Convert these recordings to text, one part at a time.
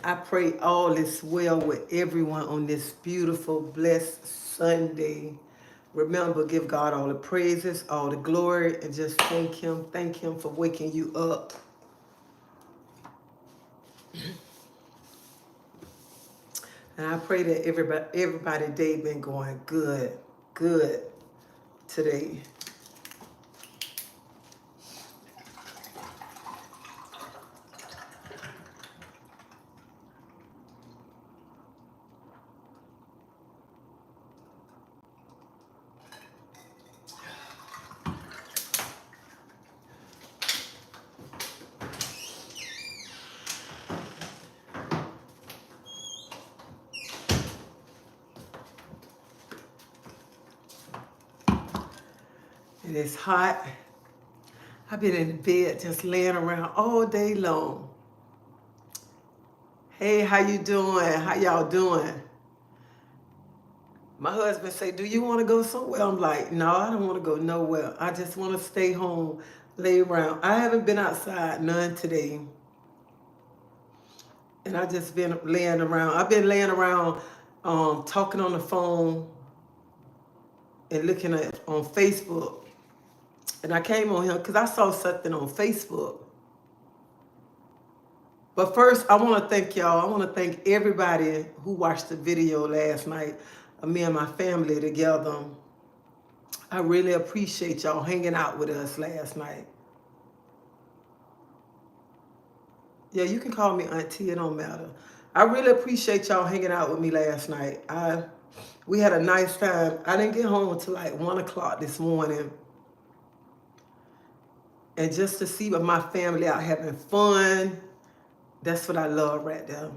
I pray all is well with everyone on this beautiful, blessed Sunday. Remember, give God all the praises, all the glory, and just thank Him. Thank Him for waking you up. And I pray that everybody day been going good today. It is hot. I've been in bed just laying around all day long. Hey, how you doing? How y'all doing? My husband say, do you want to go somewhere? I'm like, no, I don't want to go nowhere. I just want to stay home, lay around. I haven't been outside none today. And I just been laying around. I've been laying around talking on the phone and looking at on Facebook. And I came on here because I saw something on Facebook. But first, I want to thank y'all. I want to thank everybody who watched the video last night of me and my family together. I really appreciate y'all hanging out with us last night. Yeah, you can call me auntie, it don't matter. I really appreciate y'all hanging out with me last night. We had a nice time. I didn't get home until like 1 o'clock this morning. And just to see my family out having fun, that's what I love right there.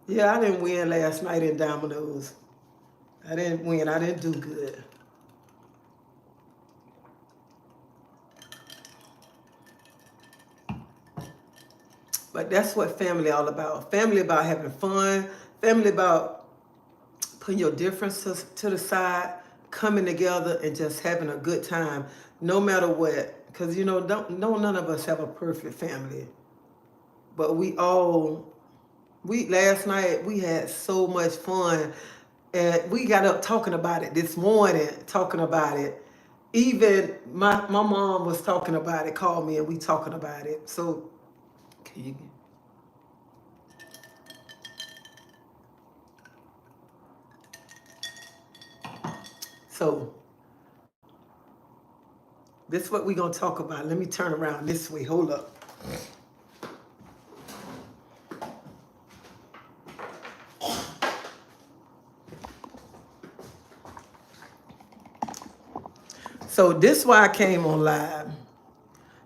Yeah, I didn't win last night in dominoes. I didn't win. I didn't do good. But that's what family all about. Family about having fun. Family about putting your differences to the side, coming together and just having a good time, no matter what. Because, you know, none of us have a perfect family. But last night, we had so much fun. And we got up talking about it this morning, talking about it. Even my mom was talking about it, called me, and we talking about it. So, can you... So, this is what we're going to talk about. Let me turn around this way. Hold up. So this is why I came on live.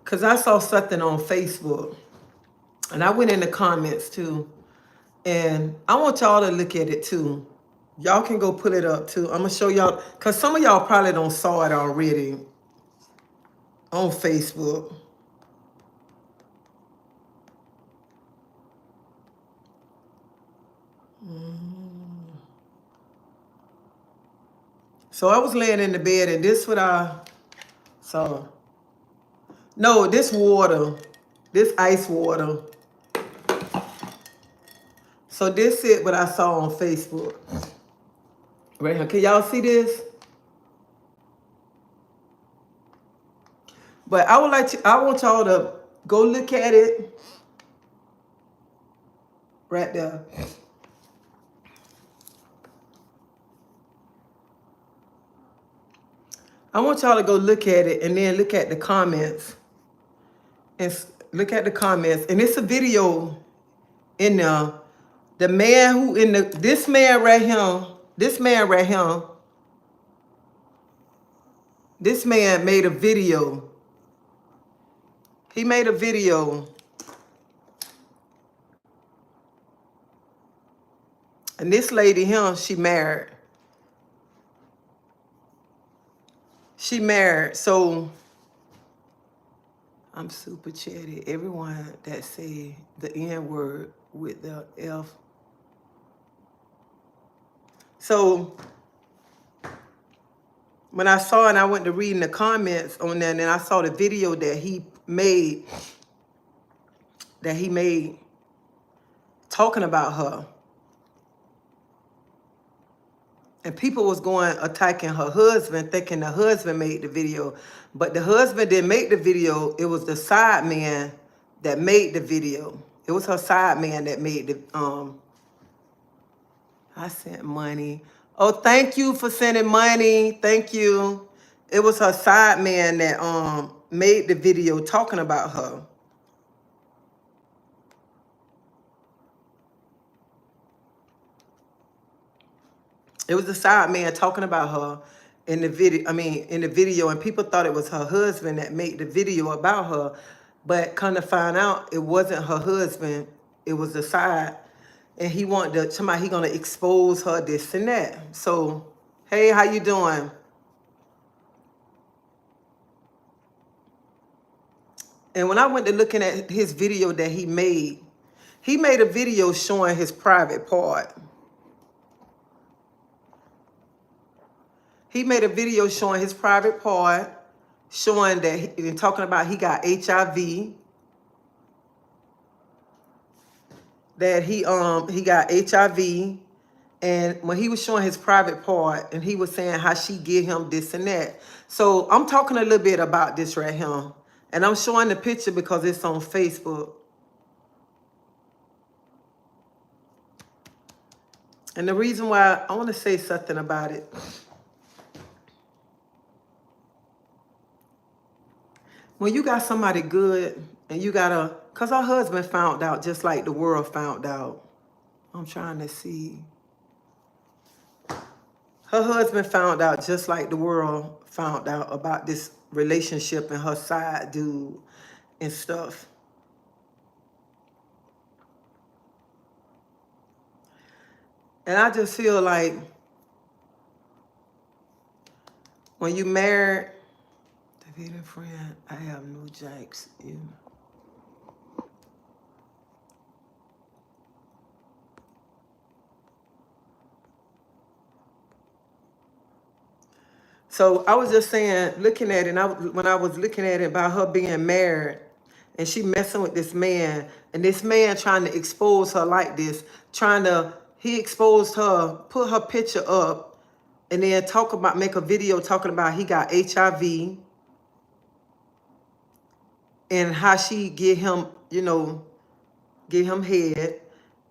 Because I saw something on Facebook. And I went in the comments too. And I want y'all to look at it too. Y'all can go pull it up too. I'm going to show y'all. Because some of y'all probably don't saw it already on Facebook. So I was laying in the bed and this what I saw. No, this water. This ice water. So this is what I saw on Facebook. Right here. Can y'all see this? But I want y'all to go look at it. Right there. I want y'all to go look at it and then look at the comments. And look at the comments. And it's a video in there. The man who this man right here, this man made a video. He made a video. And this lady here, she married. She married. So I'm super chatty. Everyone that say the N word with the F. So when I saw it, I went to reading the comments on that, and I saw the video that he made. that he made talking about her. And people was going attacking her husband, thinking the husband made the video. But the husband didn't make the video. It was the side man that made the video. It was her side man that made the, I sent money. Oh, thank you for sending money. Thank you. It was her side man that made the video talking about her. It was the side man talking about her in the video. I mean, in the video, and people thought it was her husband that made the video about her. But come to find out, it wasn't her husband. It was the side. And he wanted to, somebody, he gonna expose her, this and that. So, hey, how you doing? And when I went to looking at his video that he made a video showing his private part. He made a video showing his private part, showing that, and talking about he got HIV, that he got HIV, and when he was showing his private part, and he was saying how she give him this and that. So I'm talking a little bit about this right here, and I'm showing the picture because it's on Facebook. And the reason why I want to say something about it. When you got somebody good and you gotta, cause her husband found out just like the world found out. I'm trying to see. Her husband found out just like the world found out about this relationship and her side dude and stuff. And I just feel like when you married, David and friend, I have no jacks in. So I was just saying, looking at it, and when I was looking at it about her being married, and she messing with this man, and this man trying to expose her like this, he exposed her, put her picture up, and then make a video talking about he got HIV, and how she get him, get him head,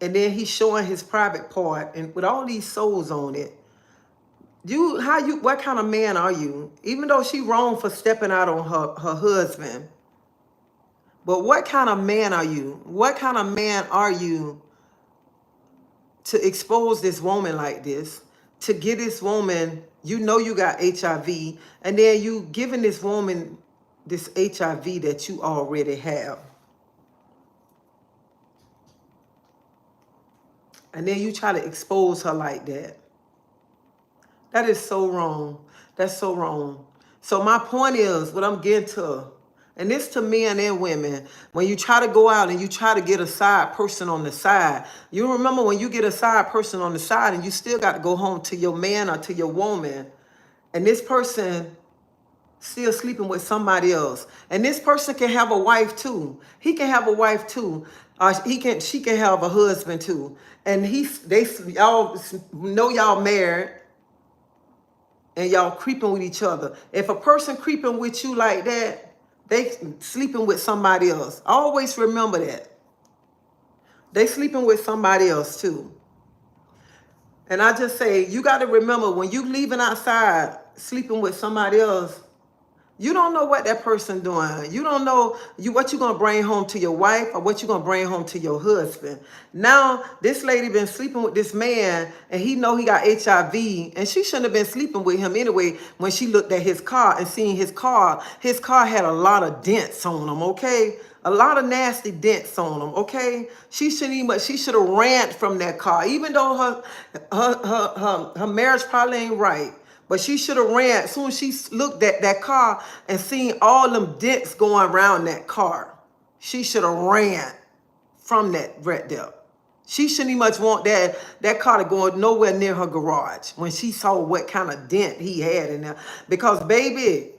and then he's showing his private part, and with all these souls on it. What kind of man are you? Even though she wrong for stepping out on her husband, but what kind of man are you? What kind of man are you to expose this woman like this, to get this woman, you got HIV, and then you giving this woman this HIV that you already have. And then you try to expose her like that. That is so wrong. That's so wrong. So my point is, what I'm getting to, and this to men and women, when you try to go out and you try to get a side person on the side, you remember when you get a side person on the side and you still got to go home to your man or to your woman, and this person still sleeping with somebody else. And this person can have a wife too. He can have a wife too. She can have a husband too. And y'all know y'all married and y'all creeping with each other. If a person creeping with you like that, they sleeping with somebody else. Always remember that. They sleeping with somebody else too. And I just say, you got to remember, when you leaving outside sleeping with somebody else, you don't know what that person doing. You don't know what you're going to bring home to your wife or what you're going to bring home to your husband. Now, this lady been sleeping with this man and he know he got HIV, and she shouldn't have been sleeping with him anyway. When she looked at his car and seen his car had a lot of dents on him, okay? A lot of nasty dents on him, okay? She should have ran from that car, even though her marriage probably ain't right. But she should have ran as soon as she looked at that car and seen all them dents going around that car. She should have ran from that right there. She shouldn't even much want that car to go nowhere near her garage when she saw what kind of dent he had in there. Because baby,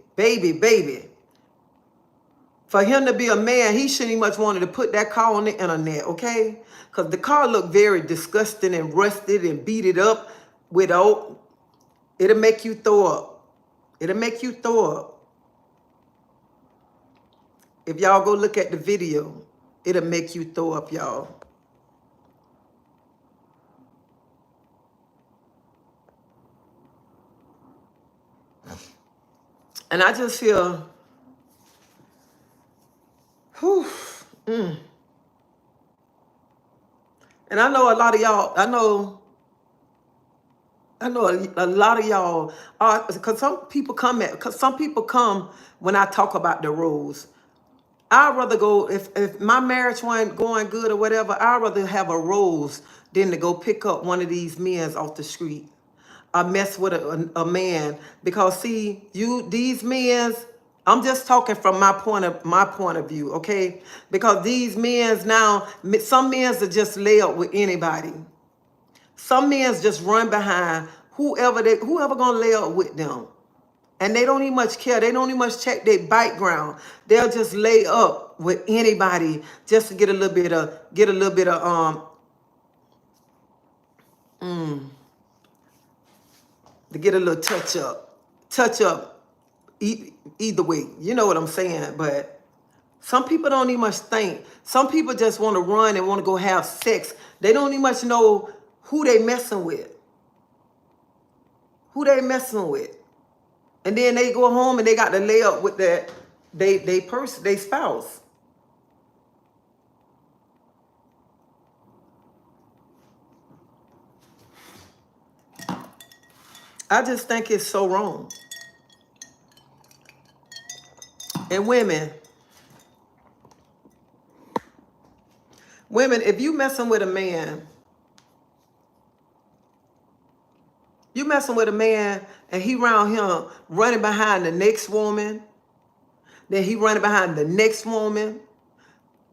For him to be a man, he shouldn't much wanted to put that car on the internet, okay? Because the car looked very disgusting and rusted and beat it up with old. It'll make you throw up. It'll make you throw up. If y'all go look at the video, it'll make you throw up, y'all. And I just feel, whew, and I know a lot of y'all, I know a lot of y'all are, because some people come when I talk about the rules. I'd rather go, if my marriage wasn't going good or whatever, I'd rather have a rose than to go pick up one of these men off the street. I mess with a man, because see, these men, I'm just talking from my point of view, okay? Because these men now, some men are just lay up with anybody. Some men just run behind whoever gonna lay up with them. And they don't even much care. They don't even much check their background. They'll just lay up with anybody just to get a little bit of to get a little touch up. Either way, you know what I'm saying. But some people don't even much think. Some people just want to run and want to go have sex. They don't even much know who they messing with. Who they messing with. And then they go home and they got to lay up with they spouse. I just think it's so wrong. And women, if you messing with a man, and he around him running behind the next woman, then he running behind the next woman,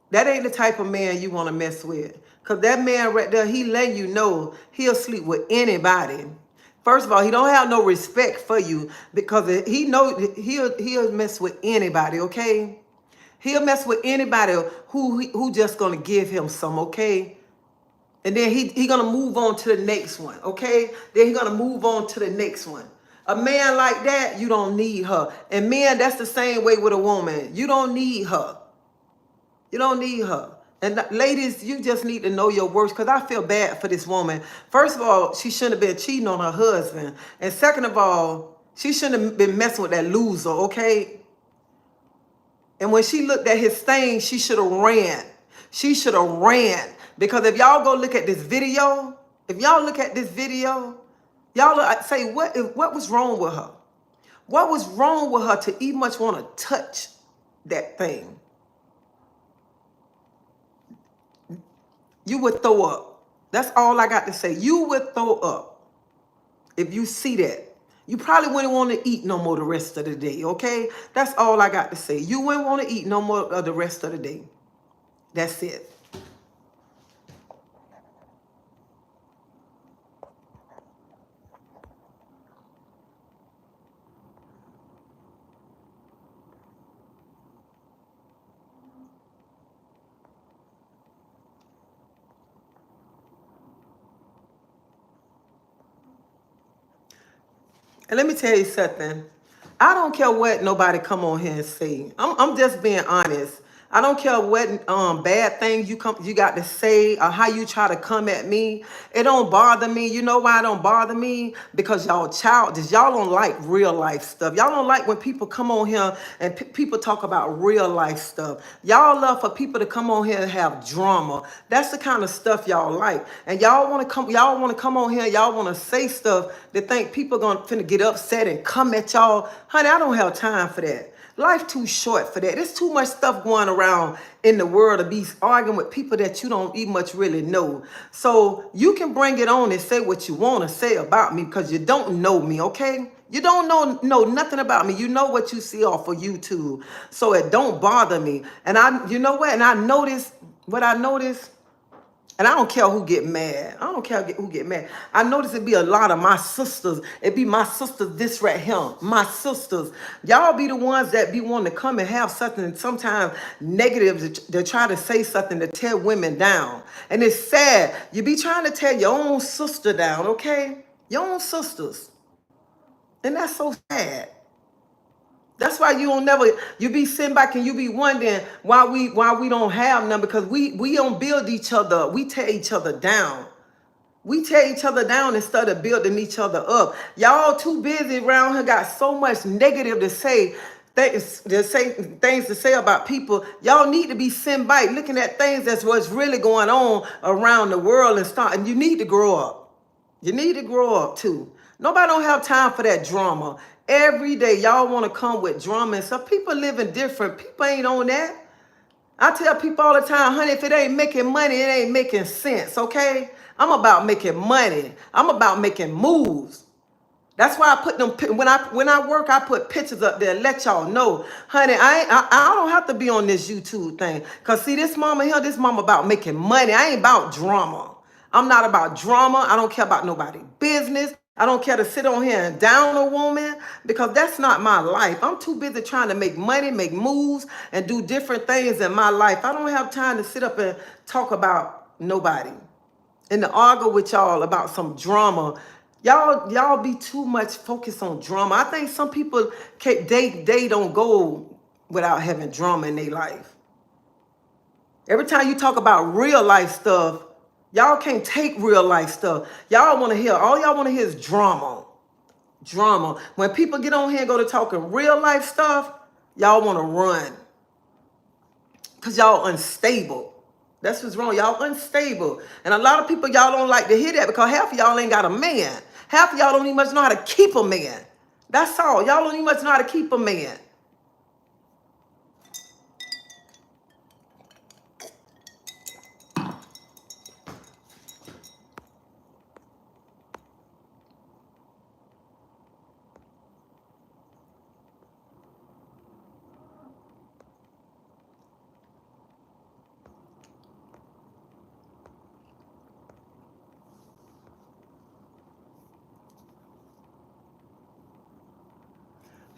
that ain't the type of man you want to mess with. Because that man right there, he letting you know he'll sleep with anybody. First of all, he don't have no respect for you, because he know he'll mess with anybody, okay? He'll mess with anybody who just gonna give him some, okay? And then he gonna move on to the next one, okay? Then he gonna move on to the next one. A man like that, you don't need her. And men, that's the same way with a woman. You don't need her. You don't need her. And ladies, you just need to know your worth, because I feel bad for this woman. First of all, she shouldn't have been cheating on her husband. And second of all, she shouldn't have been messing with that loser, okay? And when she looked at his thing, she should have ran. She should have ran. Because if y'all go look at this video, y'all say, what was wrong with her? What was wrong with her to even much want to touch that thing? You would throw up. That's all I got to say. You would throw up if you see that. You probably wouldn't want to eat no more the rest of the day, okay? That's all I got to say. You wouldn't want to eat no more of the rest of the day. That's it. And let me tell you something. I don't care what nobody come on here and say. I'm just being honest. I don't care what bad things you got to say or how you try to come at me. It don't bother me. You know why it don't bother me? Because y'all childish. Y'all don't like real life stuff. Y'all don't like when people come on here and people talk about real life stuff. Y'all love for people to come on here and have drama. That's the kind of stuff y'all like. And y'all want to come on here, y'all want to say stuff that think people finna get upset and come at y'all. Honey, I don't have time for that. Life too short for that. There's too much stuff going around in the world to be arguing with people that you don't even much really know. So you can bring it on and say what you want to say about me, because you don't know me, okay? You don't know nothing about me. You know what you see off of YouTube. So it don't bother me. And you know what? And I noticed, And I don't care who get mad. I don't care who get mad. I notice it be a lot of my sisters. It be my sisters, this right here. My sisters. Y'all be the ones that be wanting to come and have something, sometimes negative, to try to say something to tear women down. And it's sad. You be trying to tear your own sister down, okay? Your own sisters. And that's so sad. That's why you don't never, you be sitting back and you be wondering why we don't have none, because we don't build each other up. We tear each other down. We tear each other down instead of building each other up. Y'all too busy around here, got so much negative to say, things to say about people. Y'all need to be sitting back looking at things that's what's really going on around the world and you need to grow up. You need to grow up too. Nobody don't have time for that drama. Every day y'all want to come with drama and stuff. People living different. People ain't on that. I tell people all the time, honey, if it ain't making money, it ain't making sense, okay? I'm about making money. I'm about making moves. That's why I put them, when I work, I put pictures up there, let y'all know, honey, I don't have to be on this YouTube thing. Because see, this mama here, this mama about making money. I ain't about drama. I'm not about drama. I don't care about nobody's business. I don't care to sit on here and down a woman, because that's not my life. I'm too busy trying to make money, make moves, and do different things in my life. I don't have time to sit up and talk about nobody and to argue with y'all about some drama. Y'all be too much focused on drama. I think some people they don't go without having drama in their life. Every time you talk about real life stuff, y'all can't take real life stuff. Y'all want to hear, all y'all want to hear is drama. Drama. When people get on here and go to talking real life stuff, y'all want to run. Because y'all unstable. That's what's wrong. Y'all unstable. And a lot of people, y'all don't like to hear that, because half of y'all ain't got a man. Half of y'all don't even much know how to keep a man. That's all. Y'all don't even much know how to keep a man.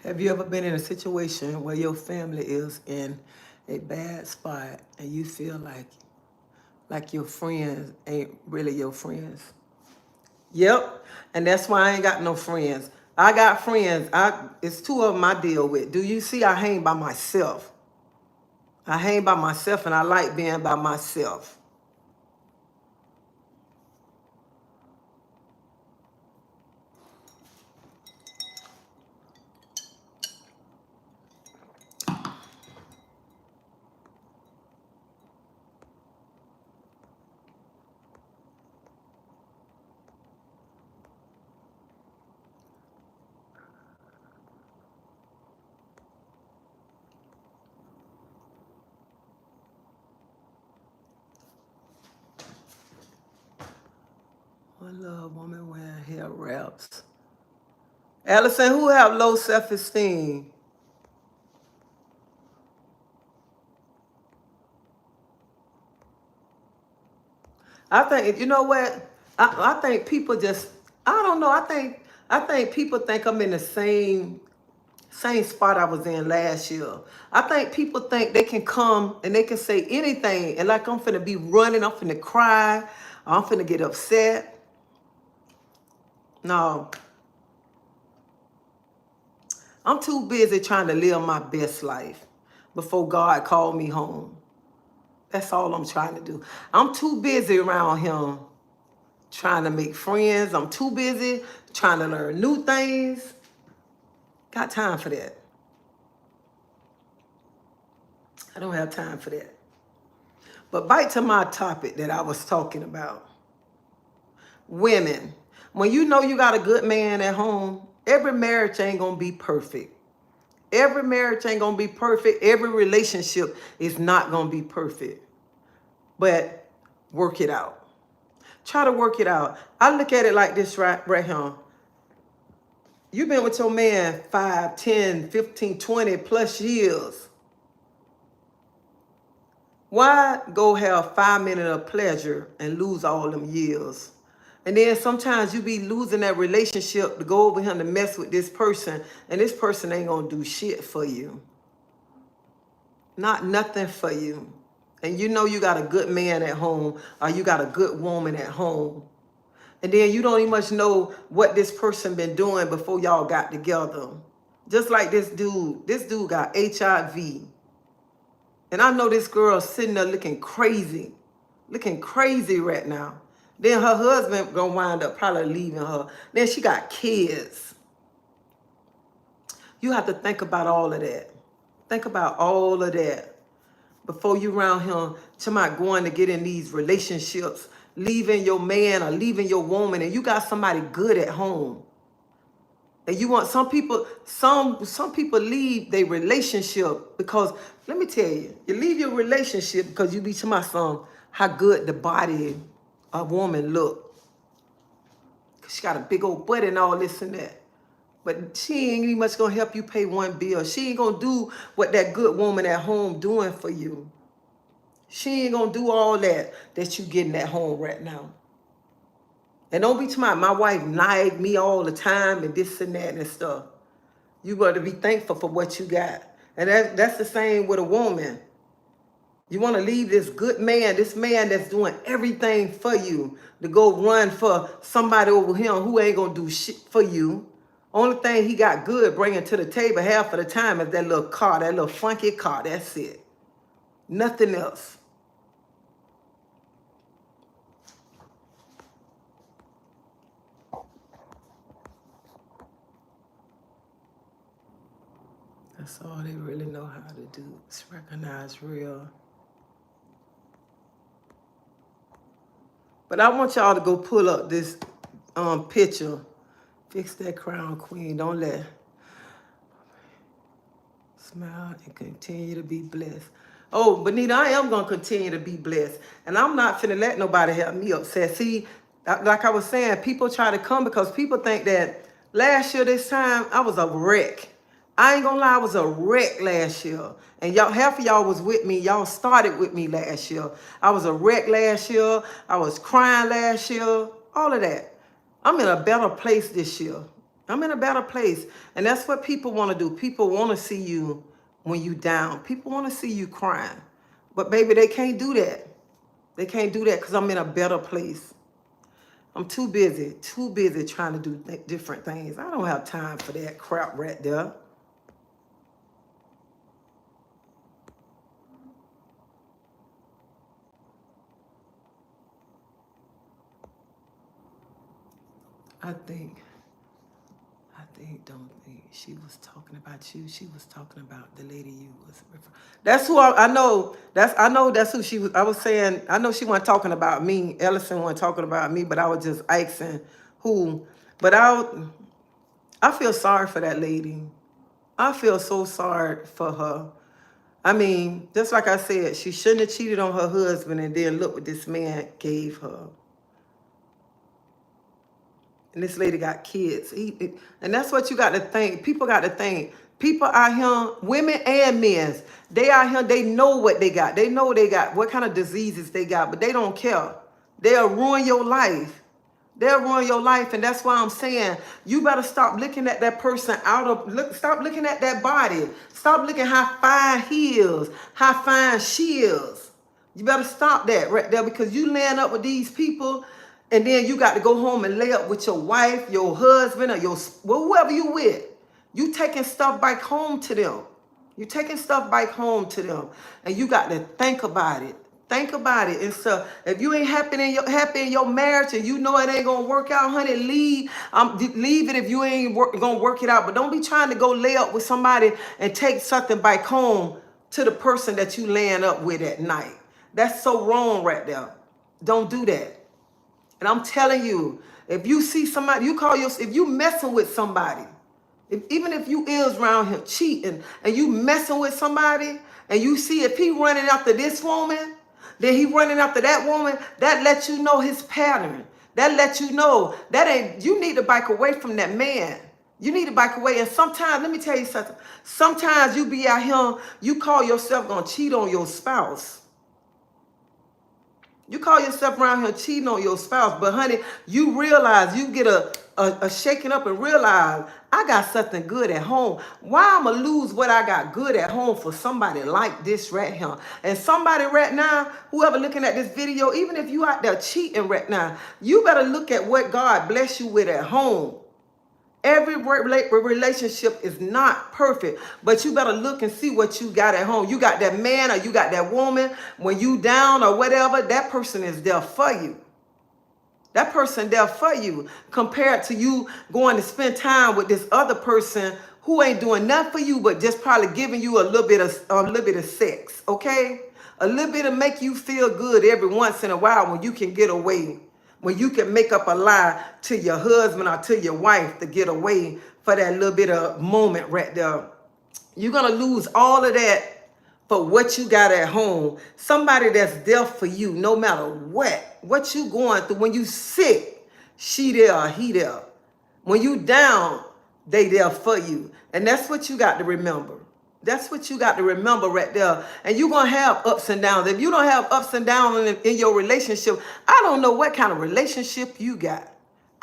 Have you ever been in a situation where your family is in a bad spot and you feel like your friends ain't really your friends? Yep. And that's why I ain't got no friends. I got friends. It's two of them I deal with. Do you see I hang by myself? I hang by myself and I like being by myself. One little woman wearing hair wraps. Allison, who have low self-esteem? I think, you know what? I think people just, I don't know. I think people think I'm in the same spot I was in last year. I think people think they can come and they can say anything, and like I'm finna be running, I'm finna cry, I'm finna get upset. No, I'm too busy trying to live my best life before God called me home. That's all I'm trying to do. I'm too busy around him trying to make friends. I'm too busy trying to learn new things. Got time for that. I don't have time for that. But back to my topic that I was talking about. Women, when you know you got a good man at home, every marriage ain't gonna be perfect. Every marriage ain't gonna be perfect. Every relationship is not gonna be perfect. But work it out. Try to work it out. I look at it like this right here. You've been with your man 5, 10, 15, 20 plus years. Why go have 5 minutes of pleasure and lose all them years? And then sometimes you be losing that relationship to go over here to mess with this person, and this person ain't gonna do shit for you. Not nothing for you. And you know you got a good man at home, or you got a good woman at home. And then you don't even much know what this person been doing before y'all got together. Just like this dude got HIV. And I know this girl sitting there looking crazy right now. Then her husband gonna wind up probably leaving her. Then she got kids. You have to think about all of that. Think about all of that before you around him somebody going to get in these relationships, leaving your man or leaving your woman, and you got somebody good at home. And you want some people leave their relationship because, let me tell you, you leave your relationship because you be to my son how good the body of a woman look. She got a big old butt and all this and that. But she ain't even much gonna help you pay one bill. She ain't gonna do what that good woman at home doing for you. She ain't gonna do all that you getting at home right now. And don't be talking about my wife nagged me all the time and this and that and stuff. You got to be thankful for what you got. And that's the same with a woman. You want to leave this good man, this man that's doing everything for you, to go run for somebody over him who ain't going to do shit for you. Only thing he got good bringing to the table half of the time is that little car, that little funky car. That's it. Nothing else. That's all they really know how to do is recognize real. But I want y'all to go pull up this picture. Fix that crown, queen. Don't let. Smile and continue to be blessed. Oh, Benita, I am going to continue to be blessed. And I'm not finna let nobody help me upset. See, like I was saying, people try to come because people think that last year this time, I was a wreck. I ain't gonna lie, I was a wreck last year. And y'all, half of y'all was with me. Y'all started with me last year. I was a wreck last year. I was crying last year. All of that. I'm in a better place this year. I'm in a better place. And that's what people want to do. People want to see you when you down. People want to see you crying. But baby, they can't do that. They can't do that because I'm in a better place. I'm too busy trying to do different things. I don't have time for that crap right there. Don't think she was talking about you. She was talking about the lady you was referring. That's who I know. I know that's who she was. I was saying, I know she wasn't talking about me. Ellison wasn't talking about me, but I was just asking who. But I feel sorry for that lady. I feel so sorry for her. I mean, just like I said, she shouldn't have cheated on her husband and then look what this man gave her. And this lady got kids. And that's what you got to think. People got to think. People out here, women and men, they out here, they know what they got. They know they got what kind of diseases they got, but they don't care. They'll ruin your life. They'll ruin your life. And that's why I'm saying you better stop looking at that person stop looking at that body. Stop looking how fine he is, how fine she is. You better stop that right there because you laying up with these people and then you got to go home and lay up with your wife, your husband, or whoever you with. You taking stuff back home to them. You taking stuff back home to them. And you got to think about it. Think about it. And so if you ain't happy in your marriage and you know it ain't going to work out, honey, leave. Leave it if you ain't going to work it out. But don't be trying to go lay up with somebody and take something back home to the person that you laying up with at night. That's so wrong right there. Don't do that. And I'm telling you, if you see somebody, if you messing with somebody, even if you is around him cheating and you messing with somebody and you see if he running after this woman, then he running after that woman, that lets you know his pattern. That lets you know you need to back away from that man. You need to back away. And sometimes, let me tell you something. Sometimes you be out here, you call yourself gonna cheat on your spouse. You call yourself around here cheating on your spouse, but honey, you realize, you get a shaking up and realize, I got something good at home. Why I'ma lose what I got good at home for somebody like this right here? And somebody right now, whoever looking at this video, even if you out there cheating right now, you better look at what God bless you with at home. Every relationship is not perfect, but you better look and see what you got at home. You got that man or you got that woman, when you down or whatever, that person is there for you. That person there for you, compared to you going to spend time with this other person who ain't doing nothing for you, but just probably giving you a little bit of sex, okay? A little bit to make you feel good every once in a while when you can get away. When you can make up a lie to your husband or to your wife to get away for that little bit of moment right there. You're going to lose all of that for what you got at home. Somebody that's there for you no matter what you going through. When you sick, she there or he there. When you down, they there for you. And that's what you got to remember. That's what you got to remember right there. And you're going to have ups and downs. If you don't have ups and downs in your relationship, I don't know what kind of relationship you got.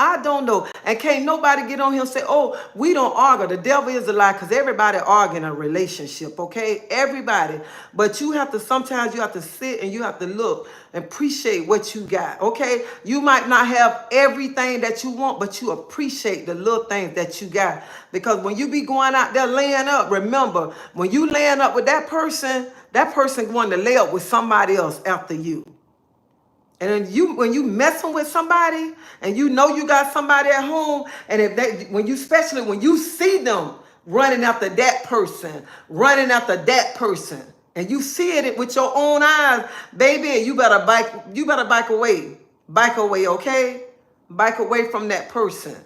I don't know. And can't nobody get on here and say, oh, we don't argue. The devil is a lie, because everybody argue in a relationship, okay? Everybody. But you have to, sometimes you have to sit and you have to look and appreciate what you got, okay? You might not have everything that you want, but you appreciate the little things that you got. Because when you be going out there laying up, remember, when you laying up with that person going to lay up with somebody else after you. And then when you messing with somebody and you know you got somebody at home, and if they, especially when you see them running after that person, and you see it with your own eyes, baby, you better bike away, okay? Bike away from that person.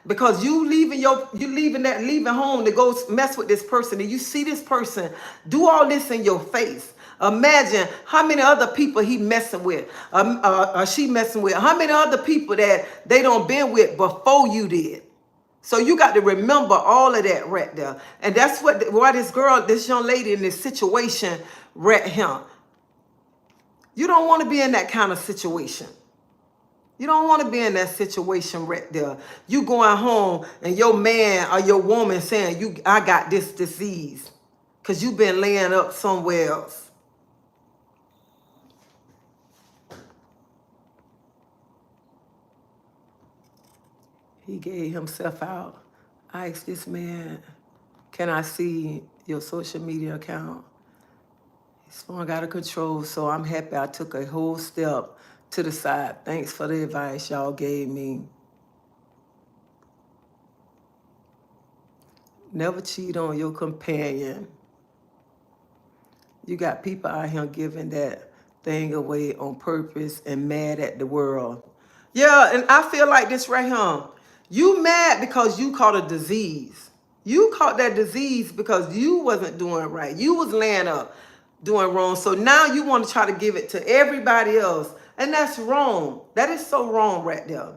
Because you leaving home to go mess with this person, and you see this person do all this in your face. Imagine how many other people he messing with, she messing with. How many other people that they don't been with before you did. So you got to remember all of that right there. And that's why this young lady in this situation right here. You don't want to be in that kind of situation. You don't want to be in that situation right there. You going home and your man or your woman saying, I got this disease because you've been laying up somewhere else. He gave himself out. I asked this man, can I see your social media account? His phone got out of control, so I'm happy I took a whole step to the side. Thanks for the advice y'all gave me. Never cheat on your companion. You got people out here giving that thing away on purpose and mad at the world. Yeah, and I feel like this right here. You mad because you caught a disease. You caught that disease because you wasn't doing right. You was laying up doing wrong. So now you want to try to give it to everybody else. And that's wrong. That is so wrong right there.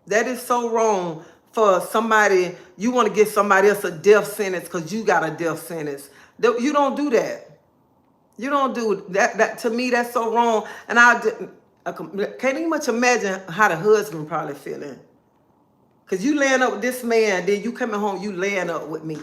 That is so wrong for somebody. You want to give somebody else a death sentence because you got a death sentence. You don't do that. You don't do that. That to me, that's so wrong. And I can't even much imagine how the husband probably feeling. Because you laying up with this man, then you coming home, you laying up with me.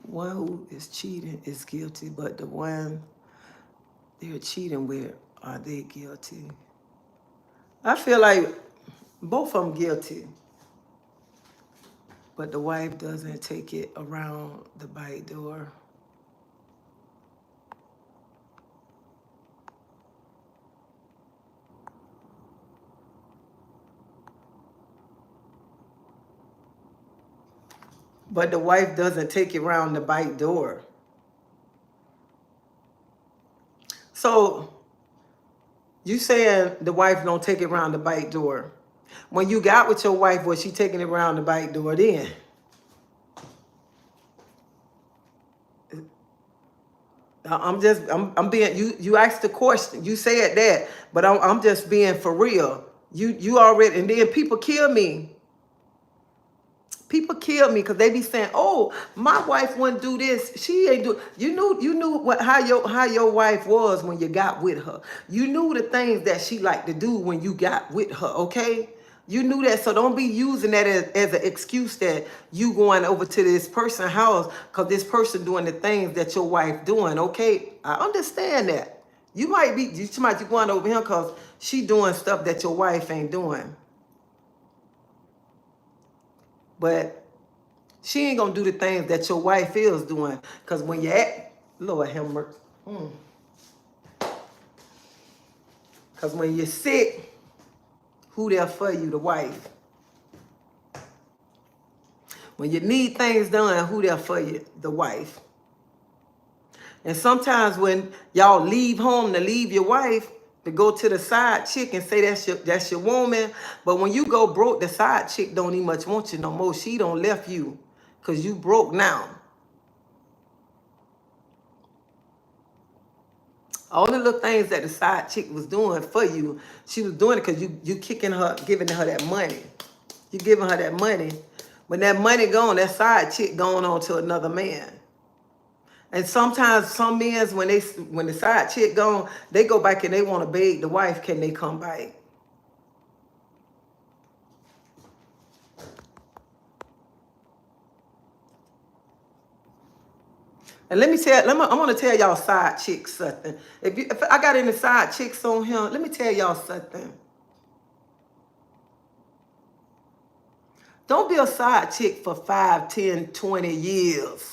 One who is cheating is guilty, but the one they're cheating with, are they guilty? I feel like both of them guilty. But the wife doesn't take it around the back door. But the wife doesn't take it around the back door. So you saying the wife don't take it around the back door. When you got with your wife, was she taking it around the back door then? I'm being, you asked the question, you said that, but I'm just being for real. You already, and then people kill me. People kill me because they be saying, "Oh, my wife wouldn't do this. She ain't do." You knew what how your wife was when you got with her. You knew the things that she liked to do when you got with her. Okay, you knew that. So don't be using that as an excuse that you going over to this person's house because this person doing the things that your wife doing. Okay, I understand that. You might be going over here because she doing stuff that your wife ain't doing, but she ain't gonna do the things that your wife is doing. Cause when you're at, Lord have mercy. Cause when you're sick, who there for you? The wife. When you need things done, who there for you? The wife. And sometimes when y'all leave home to leave your wife to go to the side chick and say that's your woman, but when you go broke, the side chick don't even much want you no more. She don't left you, cause you broke now. All the little things that the side chick was doing for you, she was doing it because you kicking her, giving her that money. You giving her that money. When that money gone, that side chick going on to another man. And sometimes some men, when the side chick gone, they go back and they want to beg the wife, can they come back? And I want to tell y'all side chicks something. If I got any side chicks on here, let me tell y'all something. Don't be a side chick for 5, 10, 20 years.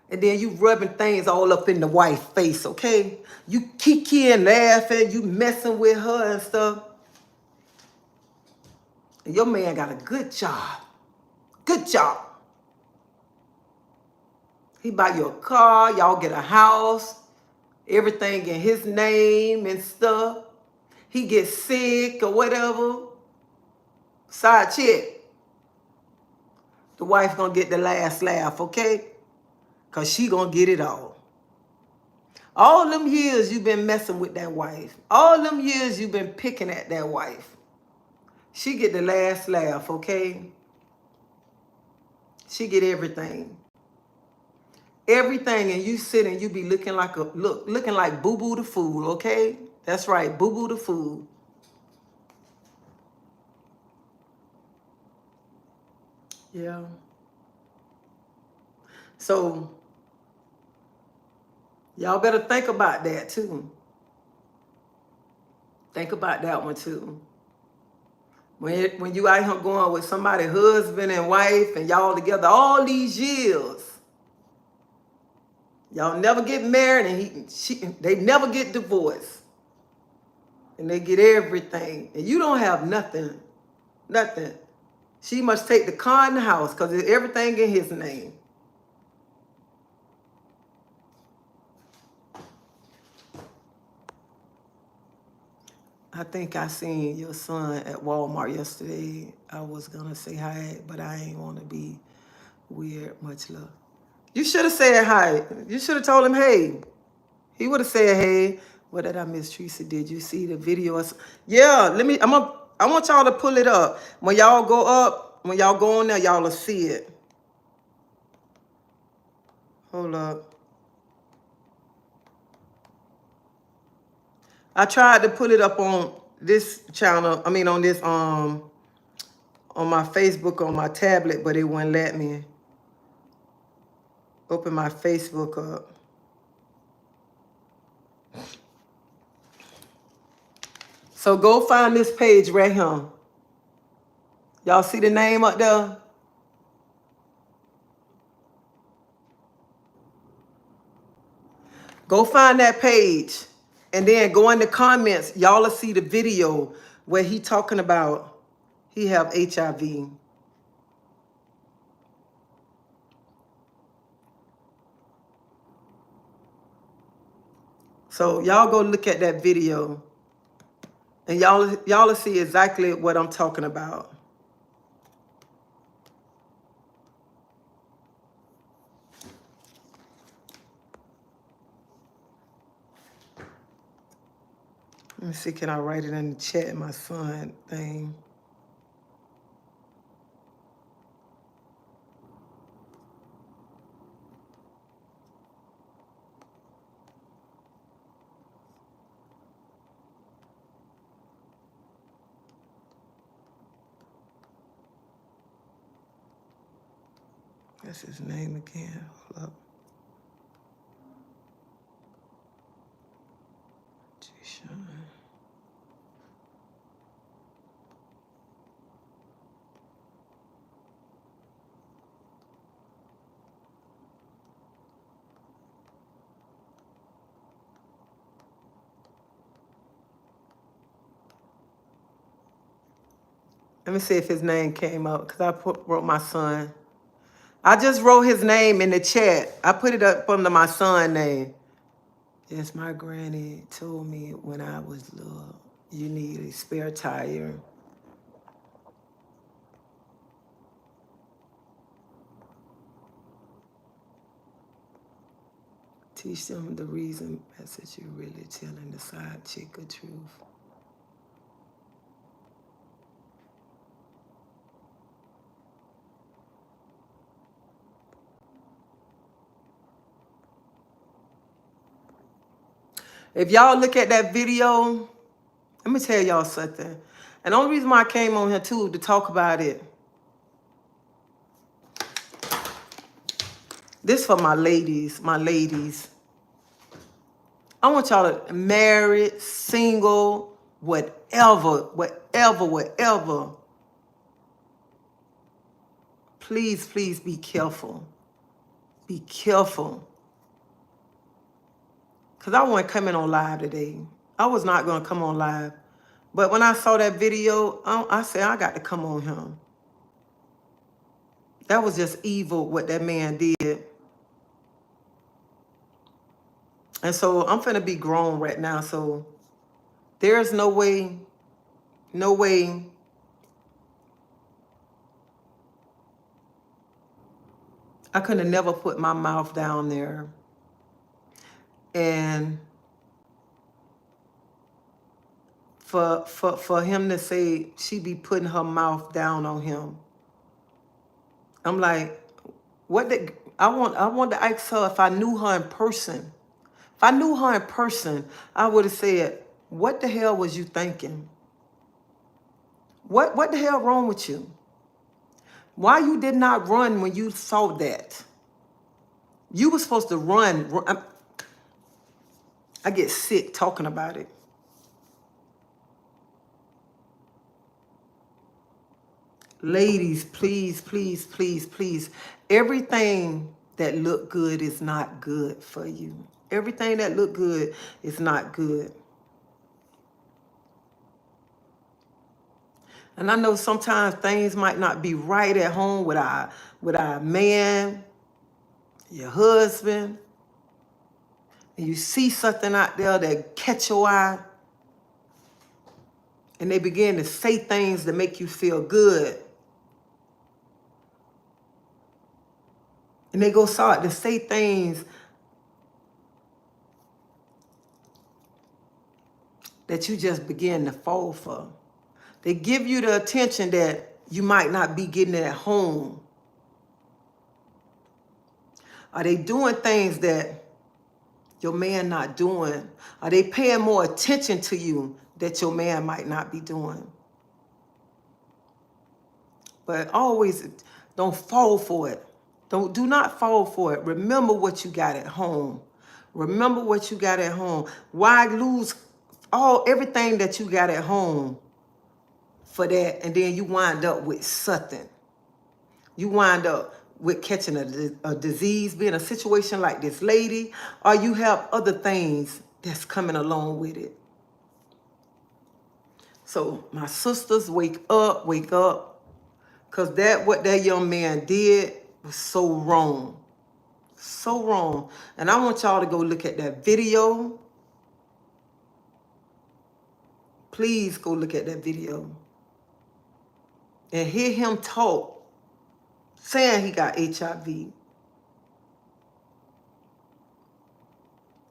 And then you rubbing things all up in the wife's face, okay? You kikiing, laughing, you messing with her and stuff. And your man got a good job. Good job. He buy you a car, y'all get a house, everything in his name and stuff. He gets sick or whatever. Side chick. The wife gonna get the last laugh, okay? Because she gonna get it all. All them years you've been messing with that wife. All them years you've been picking at that wife. She get the last laugh, okay? She get everything. Everything, and you sit and you be looking like looking like Boo Boo the Fool, okay? That's right, Boo Boo the Fool. Yeah. So y'all better think about that too. Think about that one too. When you out here going with somebody, husband and wife, and y'all together all these years, y'all never get married, and they never get divorced, and they get everything, and you don't have nothing, nothing. She must take the car in the house because everything in his name. I think I seen your son at Walmart yesterday. I was gonna say hi, but I ain't want to be weird. Much love. You should have said hi. You should have told him hey. He would have said hey. What did I miss, Teresa? Did you see the video? Yeah. I want y'all to pull it up. When y'all go up, when y'all go on there, y'all will see it. Hold up. I tried to pull it up on this channel. I mean, on this on my Facebook on my tablet, but it wouldn't let me open my Facebook up. So go find this page right here. Y'all see the name up there? Go find that page and then go in the comments. Y'all will see the video where he talking about he have HIV. So y'all go look at that video and y'all will see exactly what I'm talking about. Let me see, can I write it in the chat in my son thing? That's his name again. Hold up. G-Shine. Let me see if his name came up, because I wrote my son. I just wrote his name in the chat. I put it up under my son's name. Yes, my granny told me when I was little, you need a spare tire. Teach them the reason message you really telling the side chick the truth. If y'all look at that video, let me tell y'all something. And the only reason why I came on here too, to talk about it. This for my ladies, my ladies. I want y'all to married, single, whatever. Please, please be careful. Be careful. Because I wasn't coming on live today. I was not going to come on live. But when I saw that video, I said, I got to come on him. That was just evil what that man did. And so I'm finna be grown right now. So there's no way I could have never put my mouth down there. And for him to say she be putting her mouth down on him. I'm like, what did I want to ask her if I knew her in person. If I knew her in person, I would have said, what the hell was you thinking? What the hell wrong with you? Why you did not run when you saw that? You were supposed to run. I get sick talking about it. Ladies, please, please, please, please. Everything that look good is not good for you. Everything that look good is not good. And I know sometimes things might not be right at home with our man, your husband, and you see something out there that catch your eye, and they begin to say things that make you feel good. And they go start to say things that you just begin to fall for. They give you the attention that you might not be getting at home. Are they doing things that your man not doing? Are they paying more attention to you that your man might not be doing? But always don't fall for it. Do not fall for it. Remember what you got at home. Remember what you got at home. Why lose everything that you got at home for that, and then you wind up with something? You wind up with catching a disease, being a situation like this lady, or you have other things that's coming along with it. So my sisters, wake up, because what that young man did was so wrong. So wrong. And I want y'all to go look at that video. Please go look at that video and hear him talk, saying he got HIV.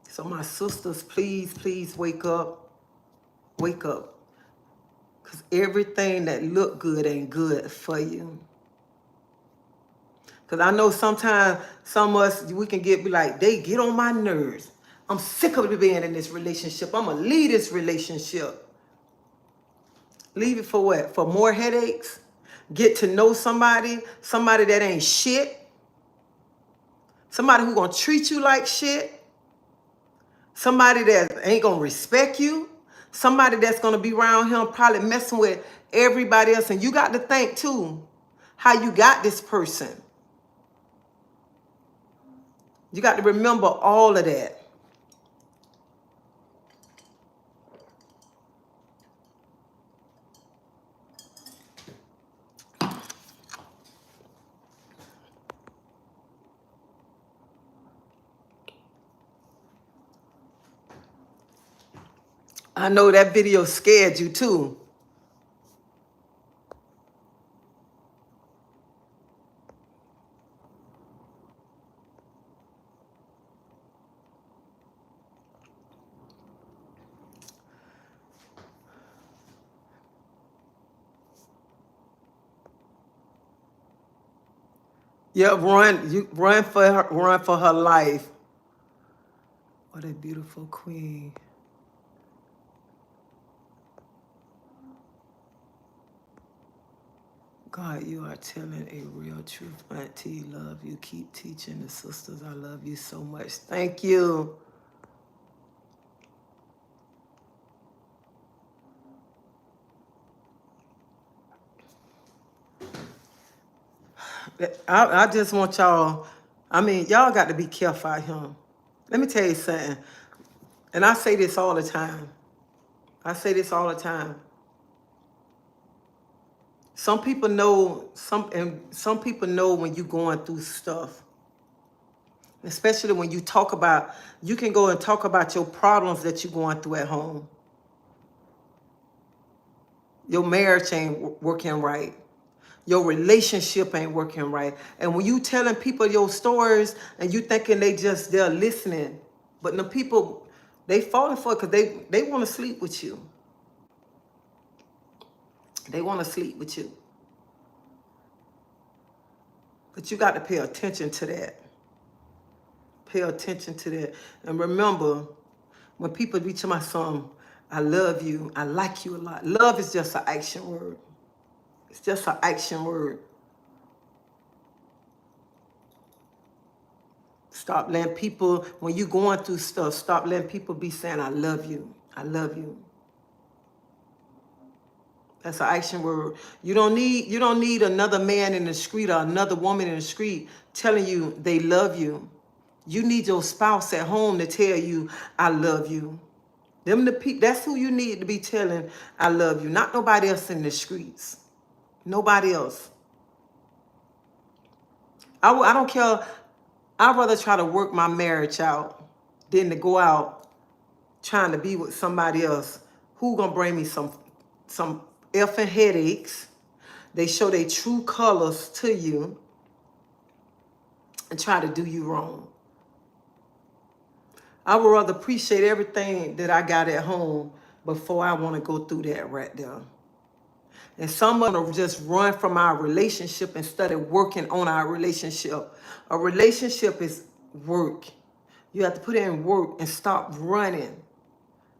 So my sisters, please, please wake up. Wake up. Because everything that look good ain't good for you. Because I know sometimes some of us, we can be like, they get on my nerves. I'm sick of being in this relationship. I'm going to leave this relationship. Leave it for what? For more headaches? Get to know somebody that ain't shit. Somebody who gonna treat you like shit. Somebody that ain't gonna respect you. Somebody that's gonna be around him probably messing with everybody else. And you got to think too, how you got this person. You got to remember all of that. I know that video scared you too. Yeah, run for her life. What a beautiful queen. God, you are telling a real truth. Auntie, love you. Keep teaching the sisters. I love you so much. Thank you. I just want y'all, I mean, y'all got to be careful out here. Let me tell you something. And I say this all the time. I say this all the time. Some people know, some people know when you're going through stuff. Especially when you talk about, you can go and talk about your problems that you're going through at home. Your marriage ain't working right. Your relationship ain't working right. And when you telling people your stories and you thinking they're listening, but the people, they falling for it because they want to sleep with you. They want to sleep with you. But you got to pay attention to that. Pay attention to that. And remember, when people be to my son, I love you, I like you a lot. Love is just an action word. It's just an action word. Stop letting people, when you going through stuff, stop letting people be saying, I love you. I love you. That's an action word. You don't need another man in the street or another woman in the street telling you they love you. You need your spouse at home to tell you, I love you. That's who you need to be telling, I love you. Not nobody else in the streets. Nobody else. I don't care. I'd rather try to work my marriage out than to go out trying to be with somebody else who gonna bring me some effing headaches. They show their true colors to you and try to do you wrong. I would rather appreciate everything that I got at home before I want to go through that right there. And some of them just run from our relationship instead of working on our relationship. A relationship is work. You have to put in work and stop running.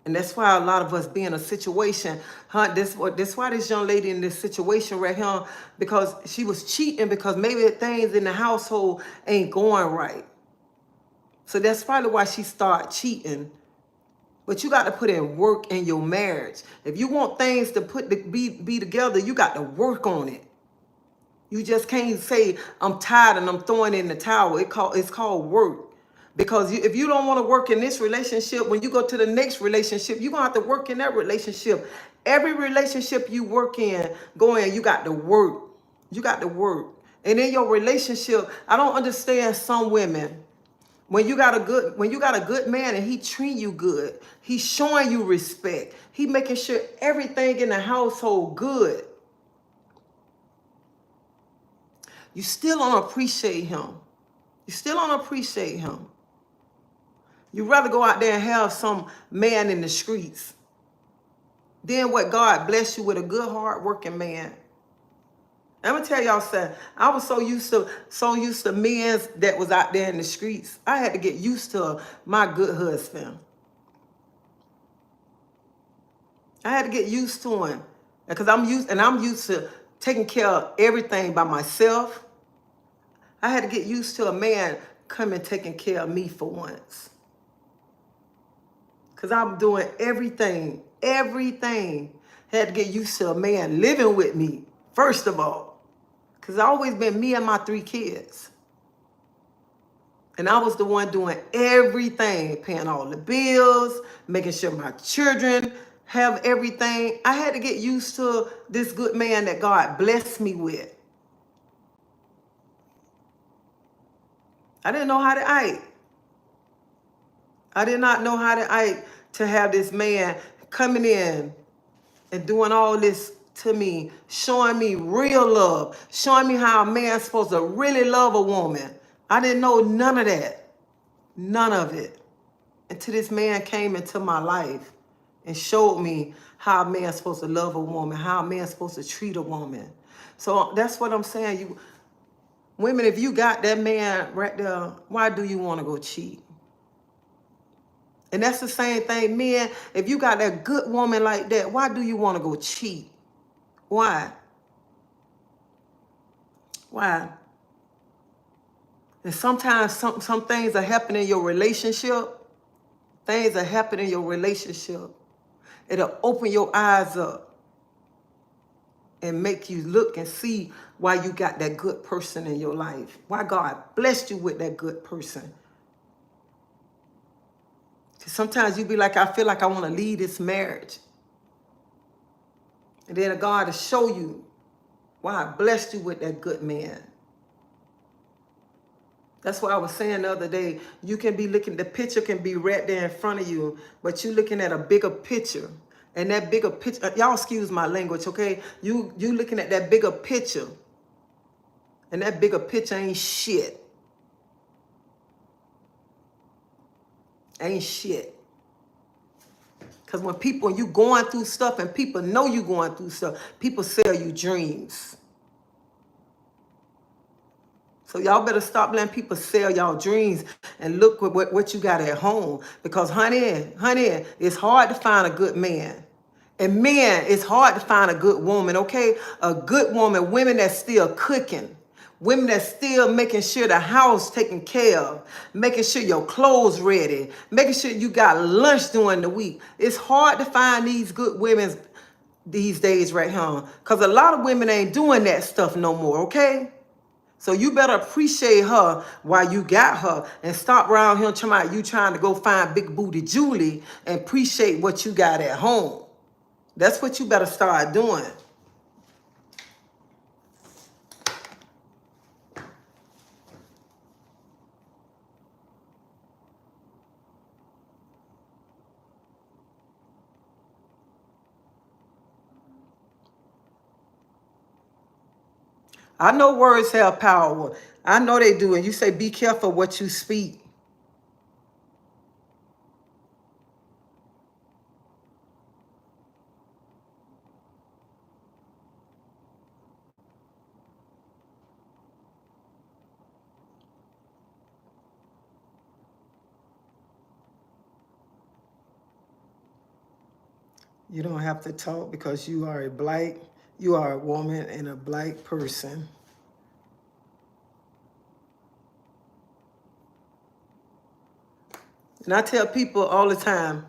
And that's why a lot of us be in a situation, this why this young lady in this situation right here, because she was cheating because maybe things in the household ain't going right. So that's probably why she started cheating. But you got to put in work in your marriage. If you want things to be together, you got to work on it. You just can't say, I'm tired and I'm throwing in the towel. It's called work. Because if you don't want to work in this relationship, when you go to the next relationship, you're going to have to work in that relationship. Every relationship you work in, you got to work. You got to work. And in your relationship, I don't understand some women. When you got a good man and he treat you good, he's showing you respect. He making sure everything in the household good. You still don't appreciate him. You still don't appreciate him. You'd rather go out there and have some man in the streets. Then what, God bless you with a good, hard-working man. I'm gonna tell y'all something. I was so used to men that was out there in the streets. I had to get used to my good husband. I had to get used to him. Because I'm used to taking care of everything by myself. I had to get used to a man coming taking care of me for once. Because I'm doing everything. Had to get used to a man living with me, first of all. Because it's always been me and my 3 kids. And I was the one doing everything, paying all the bills, making sure my children have everything. I had to get used to this good man that God blessed me with. I didn't know how to act. I did not know how to act to have this man coming in and doing all this to me, showing me real love, showing me how a man's supposed to really love a woman. I didn't know none of that. None of it. Until this man came into my life and showed me how a man's supposed to love a woman, how a man's supposed to treat a woman. So that's what I'm saying. You women, if you got that man right there, why do you want to go cheat? And that's the same thing, men. If you got that good woman like that, why do you want to go cheat? Why? Why? And sometimes some things are happening in your relationship. Things are happening in your relationship. It'll open your eyes up and make you look and see why you got that good person in your life. Why God blessed you with that good person. Sometimes you be like, I feel like I want to leave this marriage. And then God will show you why I blessed you with that good man. That's what I was saying the other day. You can be looking, the picture can be right there in front of you, but you're looking at a bigger picture. And that bigger picture, y'all excuse my language, okay? You looking at that bigger picture. And that bigger picture ain't shit. Ain't shit. Because when you going through stuff and people know you going through stuff, people sell you dreams. So y'all better stop letting people sell y'all dreams and look what you got at home. Because honey, it's hard to find a good man. And men, it's hard to find a good woman, okay? A good woman, women that's still cooking. Women that's still making sure the house taken care of, making sure your clothes ready, making sure you got lunch during the week. It's hard to find these good women these days right here. Because a lot of women ain't doing that stuff no more, okay? So you better appreciate her while you got her and stop around here trying to go find big booty Julie and appreciate what you got at home. That's what you better start doing. I know words have power. I know they do. And you say, be careful what you speak. You don't have to talk because you are a woman and a black person. And I tell people all the time,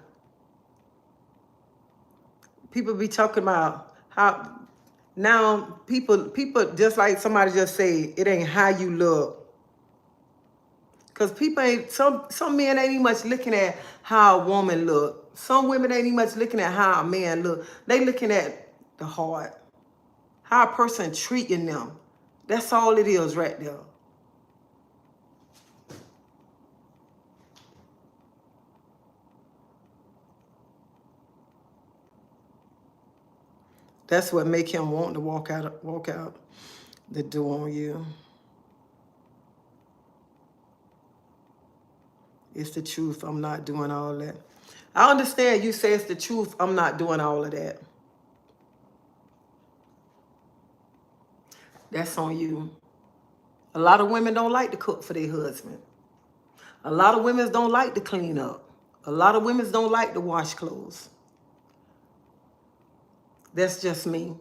people be talking about how now people just like somebody just say, it ain't how you look. Because people ain't, some men ain't even much looking at how a woman look. Some women ain't even much looking at how a man look. They looking at the heart. How a person treating them. That's all it is right there. That's what make him want to walk out the door on you. It's the truth. I'm not doing all that. I understand you say it's the truth. I'm not doing all of that. That's on you. A lot of women don't like to cook for their husband. A lot of women don't like to clean up. A lot of women don't like to wash clothes. That's just me.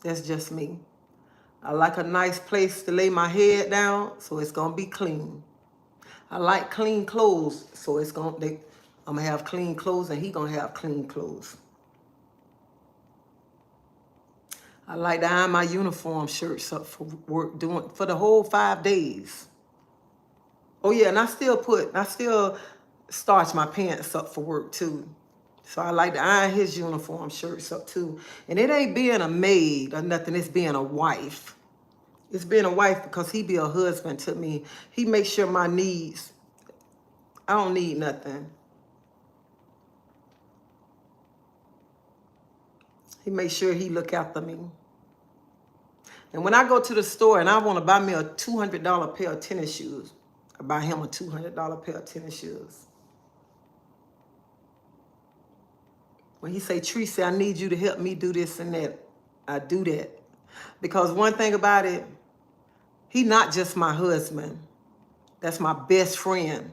That's just me. I like a nice place to lay my head down, so it's gonna be clean. I like clean clothes, so I'm gonna have clean clothes and he gonna have clean clothes. I like to iron my uniform shirts up for work for the whole 5 days. Oh yeah, and I still starch my pants up for work too. So I like to iron his uniform shirts up too. And it ain't being a maid or nothing, it's being a wife. It's being a wife because he be a husband to me. He makes sure my needs, I don't need nothing. He makes sure he look after me. And when I go to the store and I want to buy me a $200 pair of tennis shoes, I buy him a $200 pair of tennis shoes. When he say, Tracy, I need you to help me do this and that, I do that. Because one thing about it, he not just my husband. That's my best friend.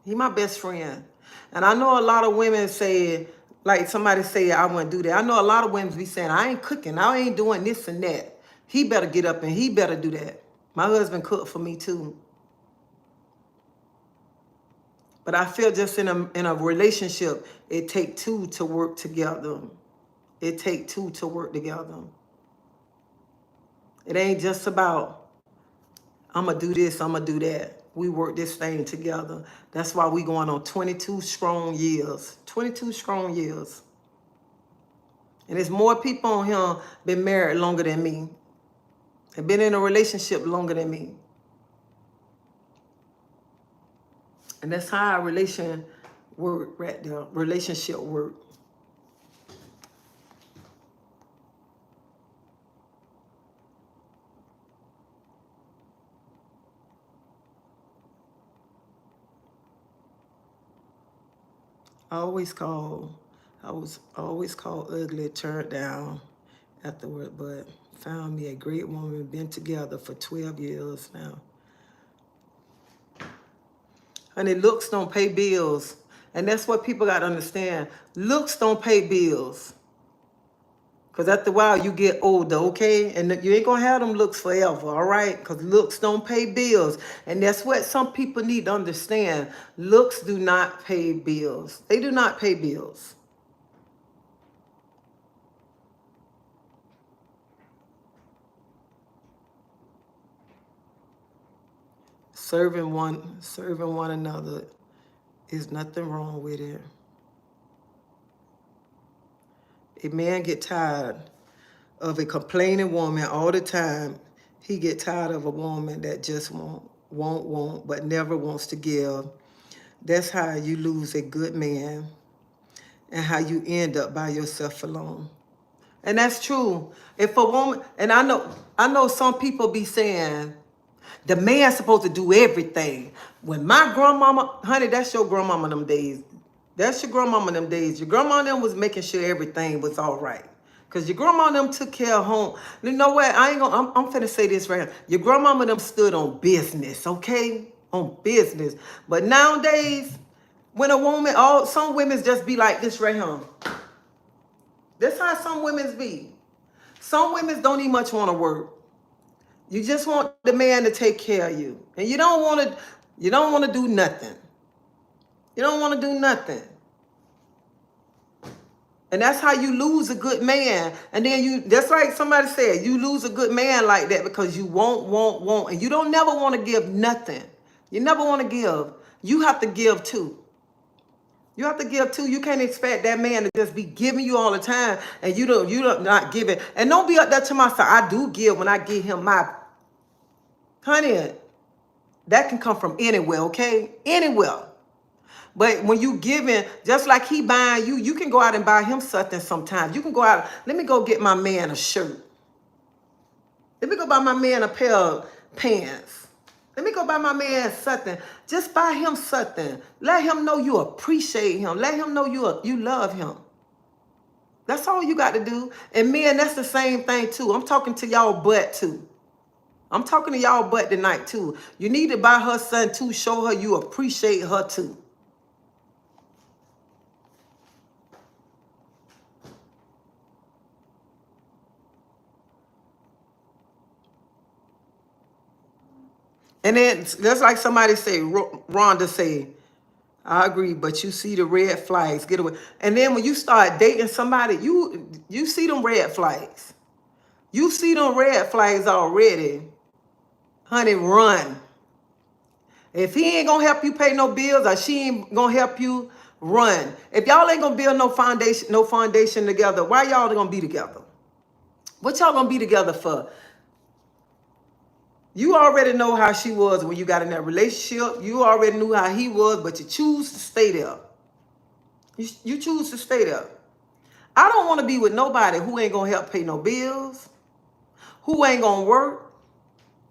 He my best friend. And I know a lot of women say, like somebody say, I wouldn't do that. I know a lot of women be saying, I ain't cooking. I ain't doing this and that. He better get up and he better do that. My husband cooked for me too. But I feel just in a relationship, it take two to work together. It take two to work together. It ain't just about, I'm going to do this, I'm going to do that. We work this thing together. That's why we going on 22 strong years. 22 strong years. And there's more people on here been married longer than me. Have been in a relationship longer than me. And that's how a relationship work right there. Relationship work. I was always called ugly, turned down afterward, but found me a great woman, been together for 12 years now. Honey, looks don't pay bills. And that's what people got to understand. Looks don't pay bills. Because after a while, you get older, okay? And you ain't going to have them looks forever, all right? Because looks don't pay bills. And that's what some people need to understand. Looks do not pay bills. They do not pay bills. Serving one another is nothing wrong with it. A man get tired of a complaining woman all the time. He get tired of a woman that just won't, but never wants to give. That's how you lose a good man and how you end up by yourself alone. And that's true. If a woman, and I know some people be saying, the man's supposed to do everything. When my grandmama, honey, that's your grandmama them days. That's your grandmama them days. Your grandma them was making sure everything was all right. Because your grandma them took care of home. You know what? I'm finna say this right now. Your grandmama them stood on business, okay? On business. But nowadays, when a woman, some women just be like this right here. That's how some women be. Some women don't even much want to work. You just want the man to take care of you. And you don't want to do nothing. You don't want to do nothing. And that's how you lose a good man. And then that's like somebody said, you lose a good man like that because you won't. And you don't never want to give nothing. You never want to give. You have to give too. You have to give too. You can't expect that man to just be giving you all the time and you don't not give it. And don't be up there to myself. I do give when I give him my, honey, that can come from anywhere, okay? Anywhere. But when you giving, just like he buying you, you can go out and buy him something sometimes. You can go out, let me go get my man a shirt. Let me go buy my man a pair of pants. Let me go buy my man something. Just buy him something. Let him know you appreciate him. Let him know you love him. That's all you got to do. And men, that's the same thing too. I'm talking to y'all butt too. I'm talking to y'all butt tonight too. You need to buy her son too. Show her you appreciate her too. And then that's like somebody say, Rhonda say, I agree, but you see the red flags, get away. And then when you start dating somebody, you see them red flags. You see them red flags already. Honey, run. If he ain't gonna help you pay no bills or she ain't gonna help you, run. If y'all ain't gonna build no foundation together, why y'all gonna be together? What y'all gonna be together for? You already know how she was when you got in that relationship. You already knew how he was, but you choose to stay there. You choose to stay there. I don't want to be with nobody who ain't gonna help pay no bills, who ain't gonna work.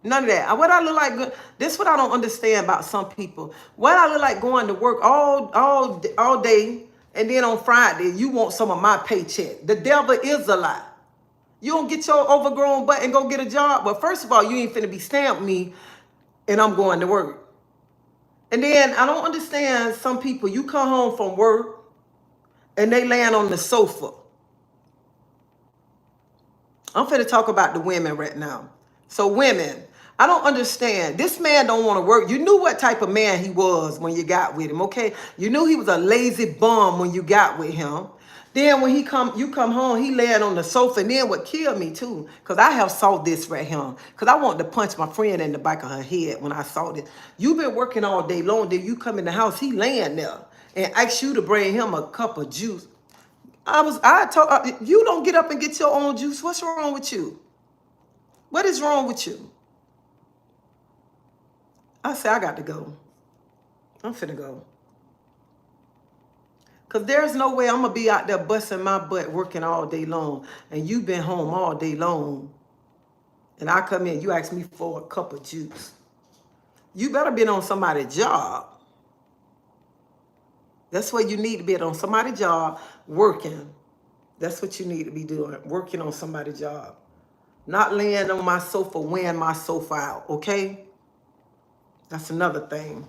None of that. What I look like, this is what I don't understand about some people. What I look like going to work all day, and then on Friday, you want some of my paycheck. The devil is a lie. You don't get your overgrown butt and go get a job. But first of all, you ain't finna be stamped me and I'm going to work. And then I don't understand some people, you come home from work and they land on the sofa. I'm finna talk about the women right now. So women, I don't understand. This man don't want to work. You knew what type of man he was when you got with him, okay? You knew he was a lazy bum when you got with him. Then when you come home, he laying on the sofa. And then what killed me too, because I have saw this right here. Because I wanted to punch my friend in the back of her head when I saw this. You've been working all day long. Then you come in the house, he laying there and ask you to bring him a cup of juice. I told you don't get up and get your own juice. What's wrong with you? What is wrong with you? I said, I got to go. I'm finna go. Because there's no way I'm going to be out there busting my butt working all day long. And you been home all day long. And I come in, you ask me for a cup of juice. You better be on somebody's job. That's what you need to be on somebody's job, working. That's what you need to be doing, working on somebody's job. Not laying on my sofa, wearing my sofa out, okay? That's another thing.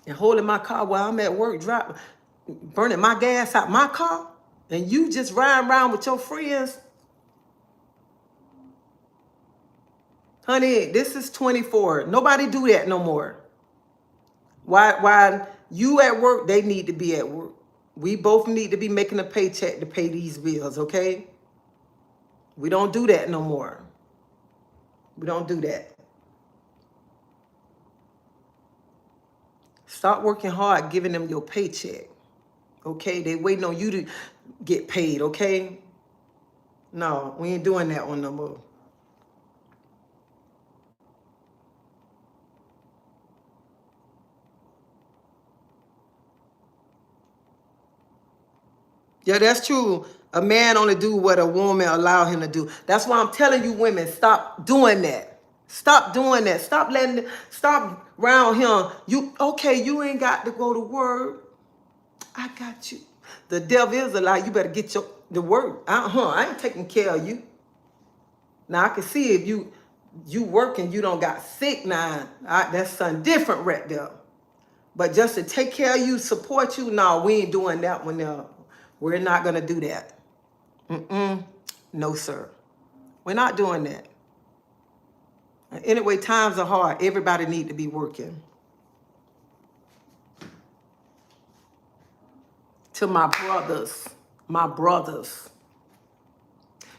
And holding my car while I'm at work, driving, burning my gas out my car, and you just riding around with your friends. Honey, this is 24. Nobody do that no more. Why you at work, they need to be at work. We both need to be making a paycheck to pay these bills, okay? We don't do that no more. We don't do that. Stop working hard, giving them your paycheck, okay? They waiting on you to get paid, okay? No, we ain't doing that one no more. Yeah, that's true. A man only do what a woman allow him to do. That's why I'm telling you women, stop doing that. Stop doing that. Stop around him. You ain't got to go to work. I got you. The devil is a lie. You better get the work. I ain't taking care of you. Now I can see if you working, you don't got sick now. That's something different right there. But just to take care of you, support you, no, we ain't doing that one now. We're not gonna do that. No, sir. We're not doing that. Anyway, times are hard. Everybody need to be working. To my brothers,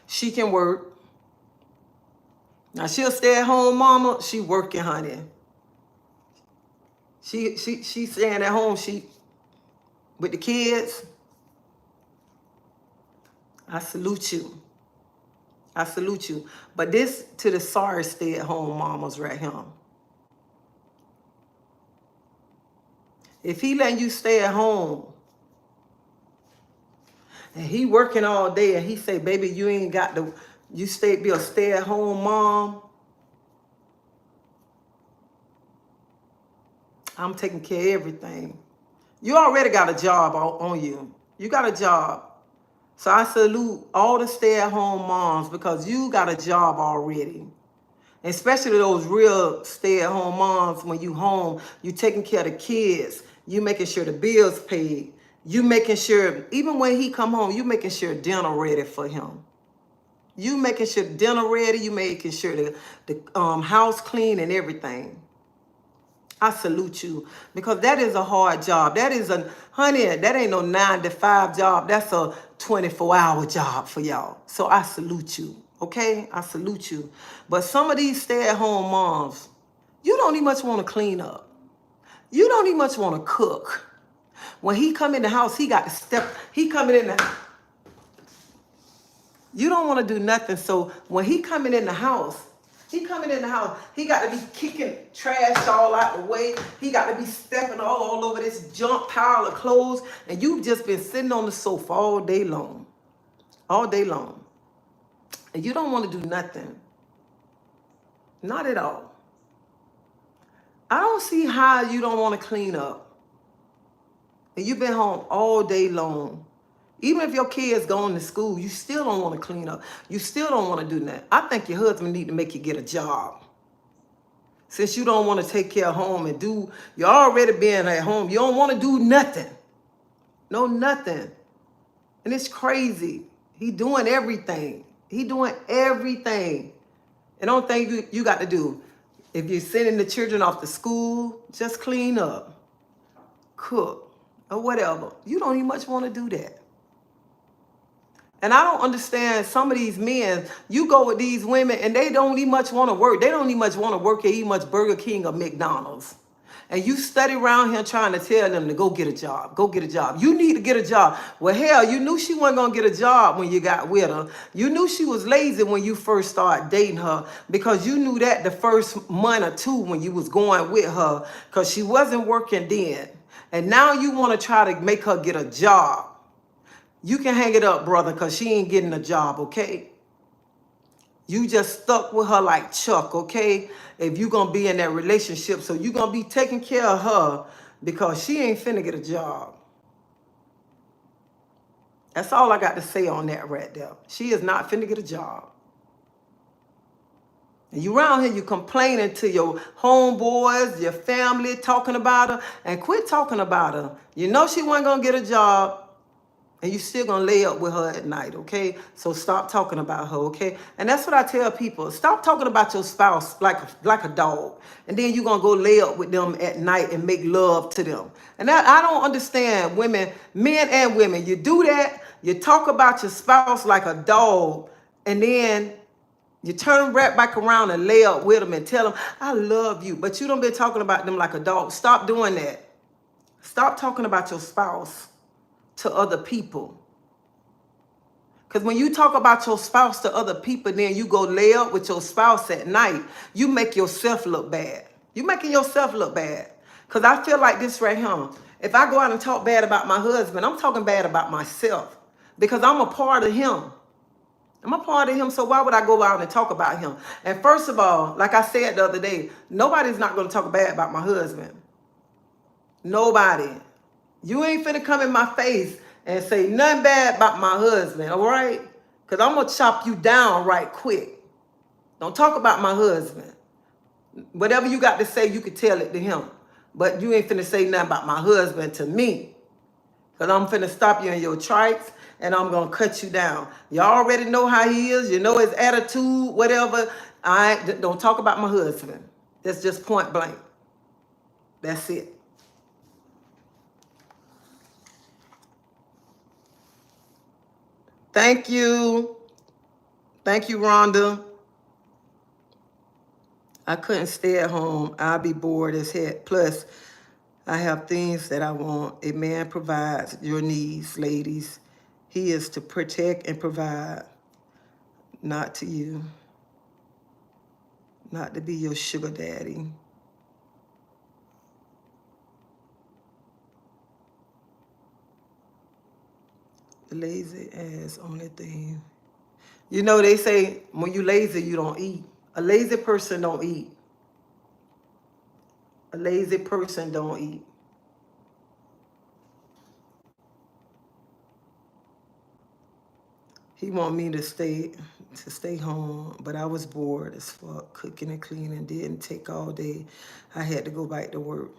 she can work. Now she'll stay at home mama. She working, honey. She staying at home. She with the kids. I salute you. I salute you. But this to the sorry stay-at-home mamas right here. If he letting you stay at home, and he working all day, and he say, baby, you ain't got to, you be a stay-at-home mom. I'm taking care of everything. You already got a job on you. You got a job. So I salute all the stay-at-home moms because you got a job already. Especially those real stay-at-home moms, when you home, you taking care of the kids, you making sure the bills paid, you making sure, even when he come home, you making sure dinner ready for him. You making sure dinner ready, you making sure the house clean and everything. I salute you because that is a hard job. That is honey, that ain't no 9 to 5 job. That's a 24-hour job for y'all. So I salute you. Okay? I salute you. But some of these stay-at-home moms, you don't even much want to clean up. You don't even much want to cook. When he come in the house, he got to he coming in the, you don't want to do nothing. So when he coming in the house, he got to be kicking trash all out the way. He got to be stepping all over this junk pile of clothes. And you've just been sitting on the sofa all day long. All day long. And you don't want to do nothing. Not at all. I don't see how you don't want to clean up. And you've been home all day long. Even if your kids going to school, you still don't want to clean up. You still don't want to do that. I think your husband need to make you get a job. Since you don't want to take care of home and do, you're already being at home. You don't want to do nothing. No, nothing. And it's crazy. He doing everything. He doing everything. And the only thing you got to do, if you're sending the children off to school, just clean up, cook, or whatever. You don't even much want to do that. And I don't understand some of these men. You go with these women and they don't even much want to work. They don't even much want to work and eat much Burger King or McDonald's. And you study around here trying to tell them to go get a job. Go get a job. You need to get a job. Well, hell, you knew she wasn't going to get a job when you got with her. You knew she was lazy when you first started dating her because you knew that the first month or two when you was going with her because she wasn't working then. And now you want to try to make her get a job. You can hang it up, brother, because she ain't getting a job, okay? You just stuck with her like Chuck, okay? If you're going to be in that relationship, so you're going to be taking care of her because she ain't finna get a job. That's all I got to say on that right there. She is not finna get a job. And you around here, you complaining to your homeboys, your family, talking about her, and quit talking about her. You know she wasn't going to get a job. And you still gonna lay up with her at night, okay? So stop talking about her, okay? And that's what I tell people. Stop talking about your spouse like a dog. And then you're gonna go lay up with them at night and make love to them. And that, I don't understand women, men and women. You do that, you talk about your spouse like a dog, and then you turn right back around and lay up with them and tell them, I love you. But you don't been talking about them like a dog. Stop doing that. Stop talking about your spouse to other people. Because when you talk about your spouse to other people, then you go lay up with your spouse at night, you make yourself look bad. You making yourself look bad. Because I feel like this right here. If I go out and talk bad about my husband, I'm talking bad about myself. Because I'm a part of him. I'm a part of him, so why would I go out and talk about him? And first of all, like I said the other day, nobody's not going to talk bad about my husband. Nobody. You ain't finna come in my face and say nothing bad about my husband, all right? Because I'm going to chop you down right quick. Don't talk about my husband. Whatever you got to say, you can tell it to him. But you ain't finna say nothing about my husband to me. Because I'm finna stop you in your tracks and I'm going to cut you down. You already know how he is. You know his attitude, whatever. Don't talk about my husband. That's just point blank. That's it. Thank you. Thank you, Rhonda. I couldn't stay at home. I'll be bored as heck. Plus, I have things that I want. A man provides your needs, ladies. He is to protect and provide, not to you. Not to be your sugar daddy. lazy ass only thing. You know, they say when you lazy, you don't eat. A lazy person don't eat. A lazy person don't eat. He want me to stay home, but I was bored as fuck, cooking and cleaning. Didn't take all day. I had to go back to work.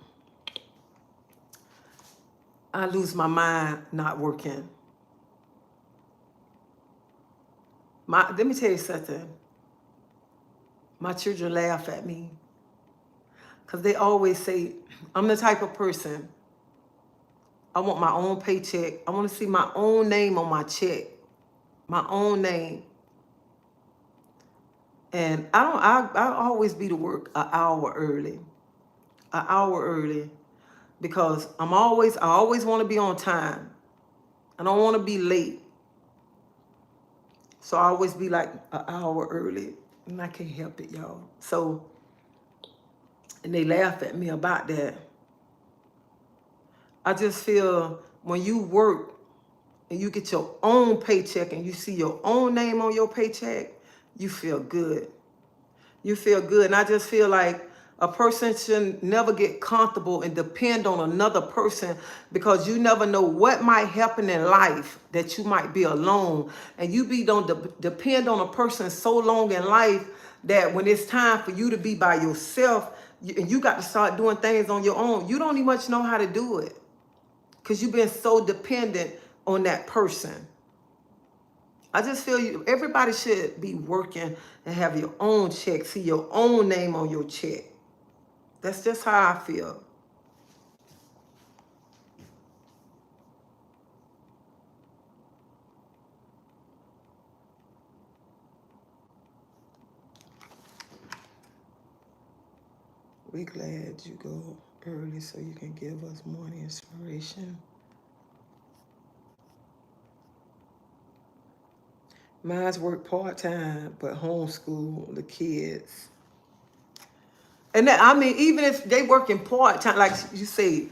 I lose my mind not working. Let me tell you something. My children laugh at me because they always say, I'm the type of person, I want my own paycheck. I want to see my own name on my check, my own name. And I always be to work an hour early, because I always want to be on time. I don't want to be late. So I always be like an hour early, and I can't help it, y'all. So, and they laugh at me about that. I just feel when you work and you get your own paycheck and you see your own name on your paycheck, you feel good. You feel good. And I just feel like a person should never get comfortable and depend on another person, because you never know what might happen in life, that you might be alone. And you don't depend on a person so long in life that when it's time for you to be by yourself, you got to start doing things on your own. You don't even much know how to do it because you've been so dependent on that person. I just feel everybody should be working and have your own check, see your own name on your check. That's just how I feel. We glad you go early so you can give us morning inspiration. Mine's work part-time, but homeschool the kids. And that, I mean, even if they working part-time, like you say,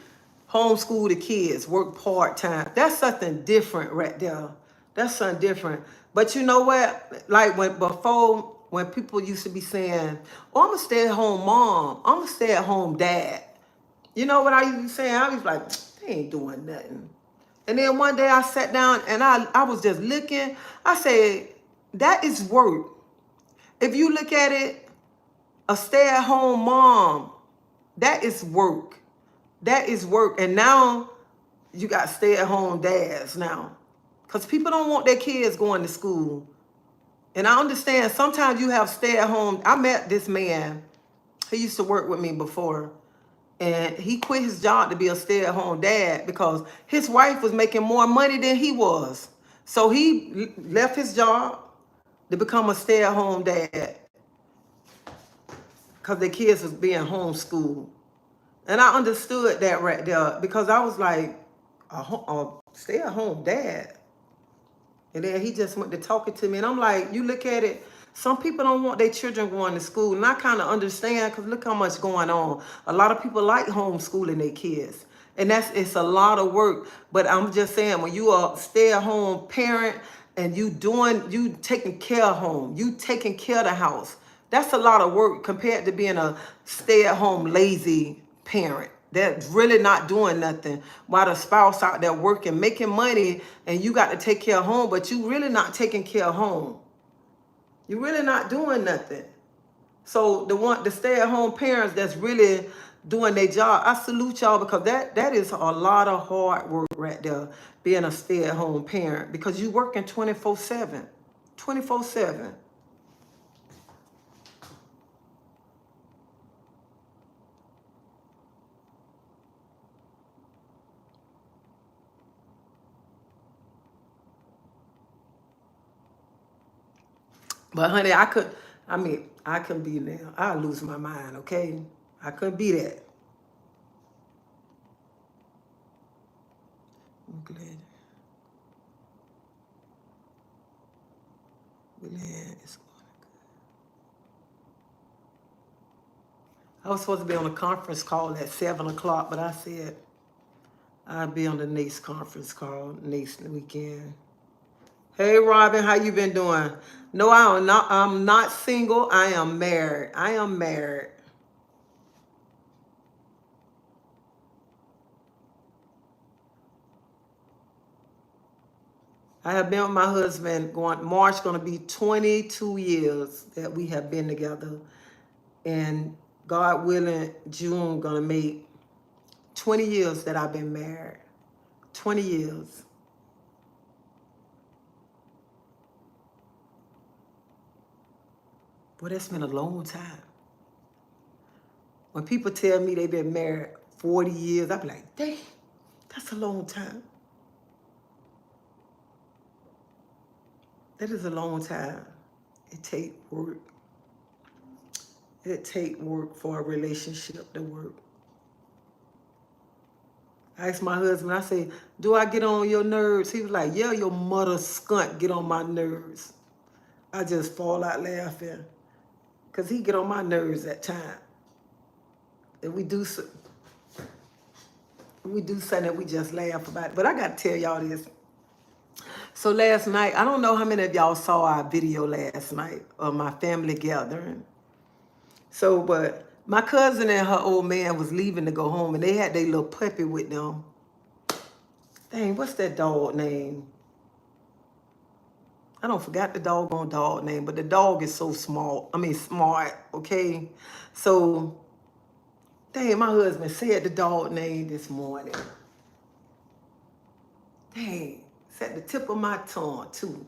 homeschool the kids, work part-time, that's something different right there. That's something different. But you know what? Like when people used to be saying, oh, I'm a stay-at-home mom, I'm a stay-at-home dad. You know what I used to be saying? I was like, they ain't doing nothing. And then one day I sat down and I was just looking. I said, that is work. If you look at it, a stay-at-home mom, that is work. That is work. And now you got stay-at-home dads now. Because people don't want their kids going to school. And I understand sometimes you have stay-at-home. I met this man. He used to work with me before. And he quit his job to be a stay-at-home dad because his wife was making more money than he was. So he left his job to become a stay-at-home dad because their kids was being homeschooled. And I understood that right there because I was like, a stay-at-home dad. And then he just went to talking to me. And I'm like, you look at it, some people don't want their children going to school. And I kind of understand because look how much going on. A lot of people like homeschooling their kids. And it's a lot of work. But I'm just saying, when you are a stay-at-home parent and you taking care of home, you taking care of the house, that's a lot of work compared to being a stay-at-home lazy parent that's really not doing nothing while the spouse out there working, making money, and you got to take care of home, but you really not taking care of home. You're really not doing nothing. So the stay-at-home parents that's really doing their job, I salute y'all because that is a lot of hard work right there, being a stay-at-home parent, because you working 24/7. 24/7. But honey, I couldn't be now. I lose my mind, okay? I couldn't be that. I'm glad. Man, it's going good. I was supposed to be on a conference call at 7 o'clock, but I said I'd be on the next conference call next weekend. Hey Robin, how you been doing? No, I am not. I'm not single. I am married. I am married. I have been with my husband going March going to be 22 years that we have been together. And God willing, June gonna make 20 years that I've been married. 20 years. Boy, that's been a long time. When people tell me they've been married 40 years, I be like, dang, that's a long time. That is a long time. It take work. It take work for a relationship to work. I asked my husband, I say, do I get on your nerves? He was like, yeah, your mother skunt get on my nerves. I just fall out laughing. Because he get on my nerves at time. And we do something, we just laugh about it. But I got to tell y'all this. So last night, I don't know how many of y'all saw our video last night of my family gathering. So, but my cousin and her old man was leaving to go home, and they had their little puppy with them. Dang, what's that dog name? I don't forgot the doggone dog name, but the dog is so small. I mean, smart, okay? So, dang, my husband said the dog name this morning. Dang, it's at the tip of my tongue, too.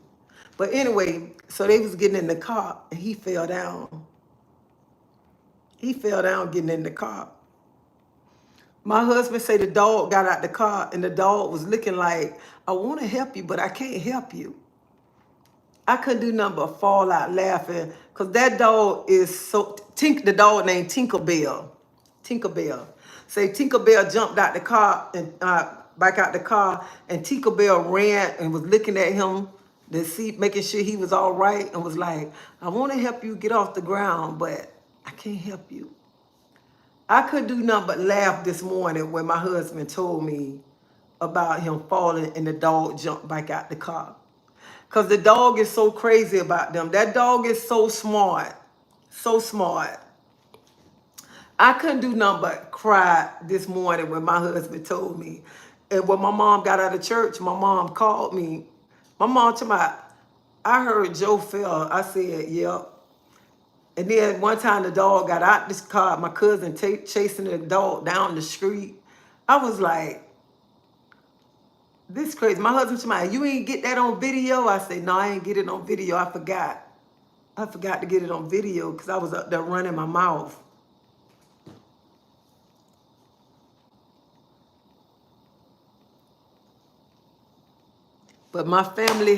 But anyway, so they was getting in the car, and he fell down. He fell down getting in the car. My husband said the dog got out the car, and the dog was looking like, I want to help you, but I can't help you. I couldn't do nothing but fall out laughing because that dog is so, the dog named Tinkerbell. Tinkerbell. Say Tinkerbell jumped out the car and back out the car, and Tinkerbell ran and was looking at him to see, making sure he was all right, and was like, I want to help you get off the ground, but I can't help you. I couldn't do nothing but laugh this morning when my husband told me about him falling and the dog jumped back out the car. Because the dog is so crazy about them. That dog is so smart. So smart. I couldn't do nothing but cry this morning when my husband told me. And when my mom got out of church, my mom called me. My mom told me, I heard Joe fell. I said, yep. And then one time the dog got out this car, my cousin chasing the dog down the street. I was like, this crazy. My husband told me, you ain't get that on video? I said, no, I ain't get it on video. I forgot. I forgot to get it on video because I was up there running my mouth. But my family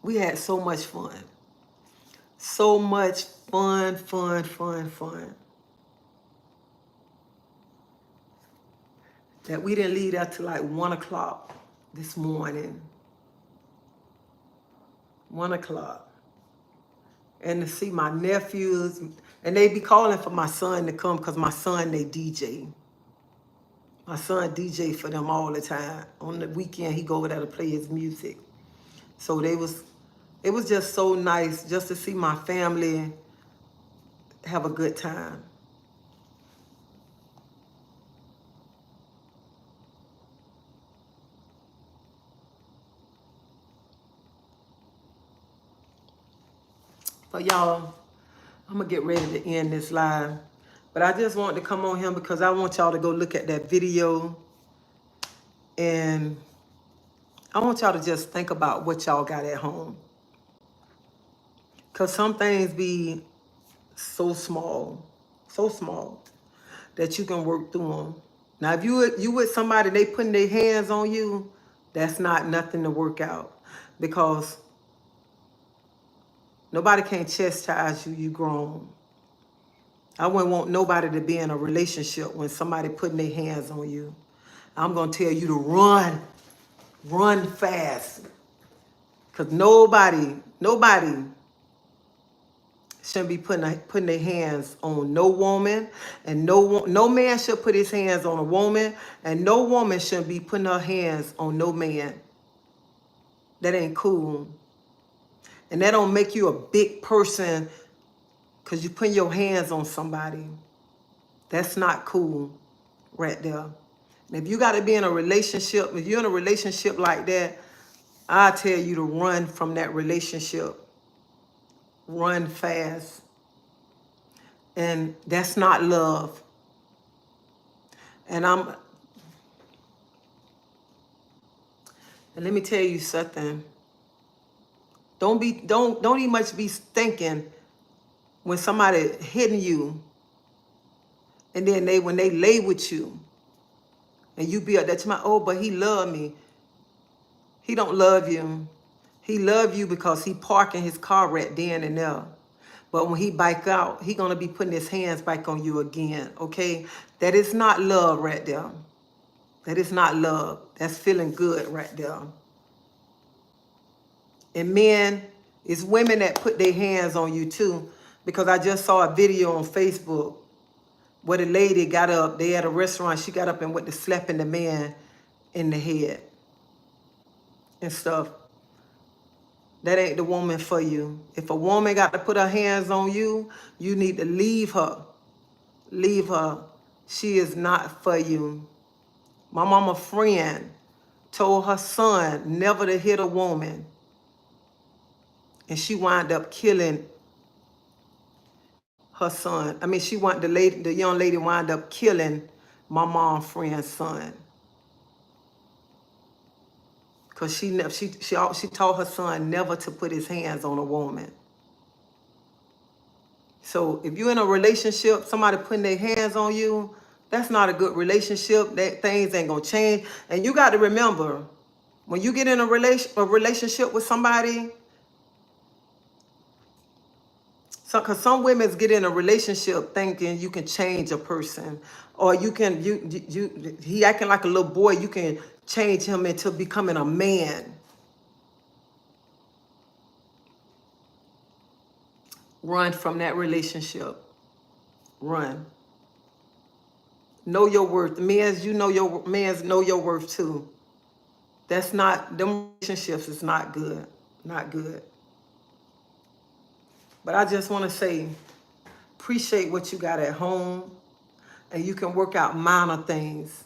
we had so much fun. So much fun. That we didn't leave there till like 1 o'clock this morning. 1 o'clock. And to see my nephews, and they be calling for my son to come because my son, they DJ. My son DJ for them all the time. On the weekend, he go over there to play his music. So it was just so nice just to see my family have a good time. But y'all, I'm gonna get ready to end this live. But I just wanted to come on here because I want y'all to go look at that video. And I want y'all to just think about what y'all got at home. Because some things be so small that you can work through them. Now, if you with somebody, they putting their hands on you, that's not nothing to work out. Because nobody can chastise you, you grown. I wouldn't want nobody to be in a relationship when somebody putting their hands on you. I'm going to tell you to run fast. Because nobody shouldn't be putting their hands on no woman, and no man should put his hands on a woman, and no woman shouldn't be putting her hands on no man. That ain't cool. And that don't make you a big person because you putting your hands on somebody. That's not cool right there. And if you got to be in a relationship, if you're in a relationship like that, I tell you to run from that relationship. Run fast. And that's not love. And let me tell you something. Don't even much be thinking when somebody hitting you, and then when they lay with you, and you be up there to my, oh, but he love me. He don't love you. He love you because he parking his car right then and there. But when he bike out, he gonna be putting his hands back on you again, okay? That is not love right there. That is not love. That's feeling good right there. And men, it's women that put their hands on you too. Because I just saw a video on Facebook where the lady got up, they at a restaurant, she got up and went to slapping the man in the head and stuff. That ain't the woman for you. If a woman got to put her hands on you, you need to leave her. Leave her. She is not for you. My mama friend told her son never to hit a woman. And she wound up killing her son. I mean, the young lady wound up killing my mom friend's son. Because she told her son never to put his hands on a woman. So if you're in a relationship, somebody putting their hands on you, that's not a good relationship. That things ain't gonna change. And you got to remember, when you get in a relationship with somebody, because some women get in a relationship thinking you can change a person, or he acting like a little boy, you can change him into becoming a man. Run from that relationship. Run. Know your worth. Men's know your worth too. Them relationships is not good. Not good. But I just want to say, appreciate what you got at home, and you can work out minor things.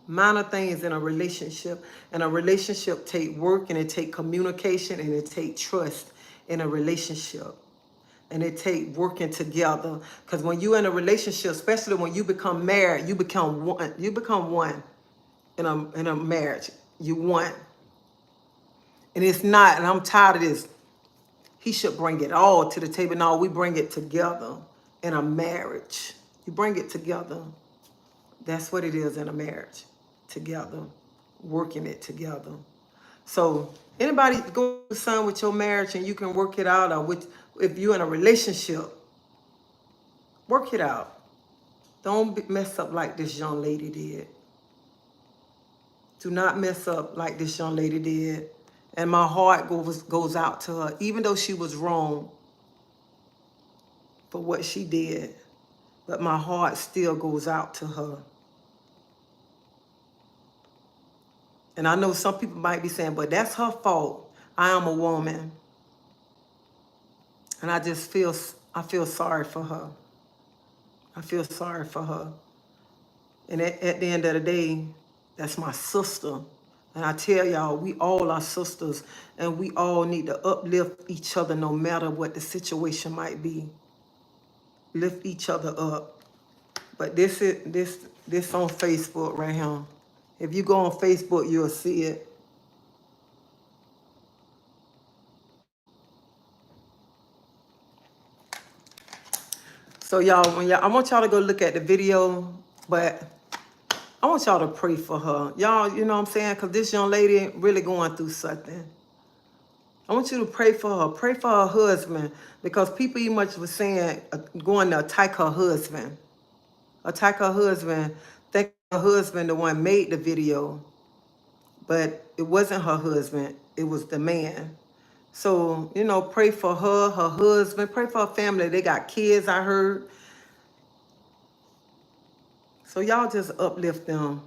Minor things in a relationship. And a relationship take work, and it take communication, and it take trust in a relationship. And it take working together. Because when you're in a relationship, especially when you become married, you become one. You become one in a marriage. You one. And it's not, and I'm tired of this. He should bring it all to the table. No, we bring it together in a marriage. You bring it together. That's what it is in a marriage. Together. Working it together. So anybody go to son with your marriage and you can work it out, or if you're in a relationship, work it out. Don't mess up like this young lady did. Do not mess up like this young lady did. And my heart goes out to her, even though she was wrong for what she did. But my heart still goes out to her. And I know some people might be saying, but that's her fault. I am a woman. And I feel sorry for her. I feel sorry for her. And at the end of the day, that's my sister. And I tell y'all, we all are sisters, and we all need to uplift each other no matter what the situation might be. Lift each other up. But this on Facebook right here. If you go on Facebook, you'll see it. So I want y'all to go look at the video, but I want y'all to pray for her. Y'all, you know what I'm saying? Because this young lady really going through something. I want you to pray for her. Pray for her husband. Because people even much was saying, going to attack her husband. Attack her husband. Think her husband the one made the video. But it wasn't her husband. It was the man. So, pray for her husband. Pray for her family. They got kids, I heard. So y'all just uplift them.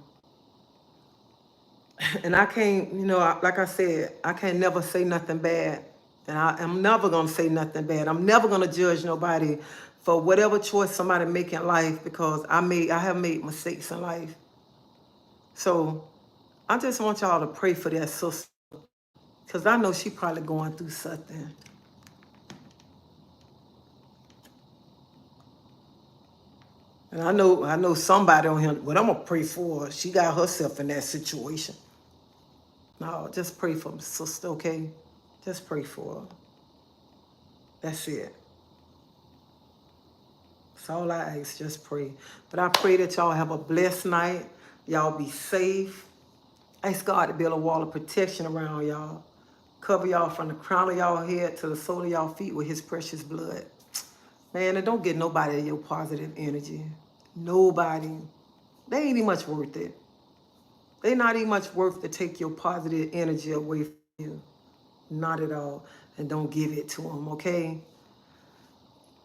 And I can't, like I said, I can't never say nothing bad. And I'm never going to say nothing bad. I'm never going to judge nobody for whatever choice somebody make in life, because I have made mistakes in life. So I just want y'all to pray for that sister, because I know she probably going through something. And I know somebody on here, but I'm going to pray for her. She got herself in that situation. No, just pray for my sister, okay? Just pray for her. That's it. That's all I ask, just pray. But I pray that y'all have a blessed night. Y'all be safe. Ask God to build a wall of protection around y'all. Cover y'all from the crown of y'all head to the sole of y'all feet with his precious blood. Man, and don't get nobody your positive energy. Nobody. They ain't even much worth it. They not even much worth to take your positive energy away from you. Not at all. And don't give it to them, okay?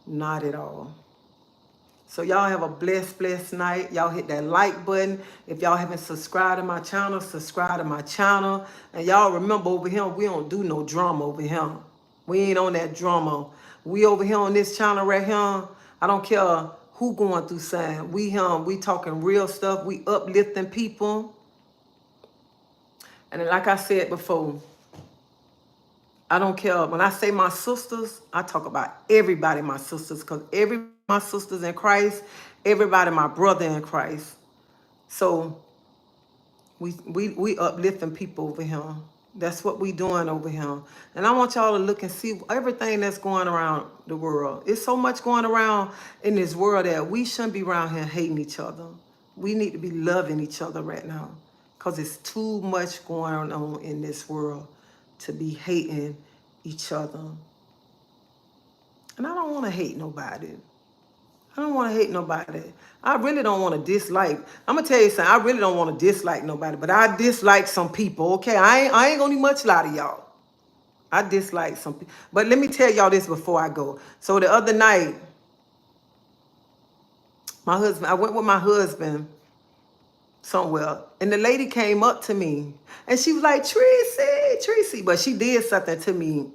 Not at all. So y'all have a blessed night. Y'all hit that like button. If y'all haven't subscribed to my channel, subscribe to my channel. And y'all remember, over here, we don't do no drama over here. We ain't on that drama. We over here on this channel right here. I don't care who going through something. We talking real stuff. We uplifting people. And like I said before, I don't care. When I say my sisters, I talk about everybody my sisters, because everybody my sisters in Christ, everybody my brother in Christ. So we uplifting people over here. That's what we doing over here. And I want y'all to look and see everything that's going around the world. It's so much going around in this world that we shouldn't be around here hating each other. We need to be loving each other right now, because it's too much going on in this world to be hating each other. And I don't want to hate nobody. I don't want to hate nobody. I really don't want to dislike. I'm going to tell you something. I really don't want to dislike nobody, but I dislike some people, okay? I ain't going to need much lie to y'all. I dislike some people. But let me tell y'all this before I go. So the other night, I went with my husband somewhere, and the lady came up to me, and she was like, Tracy. But she did something to me.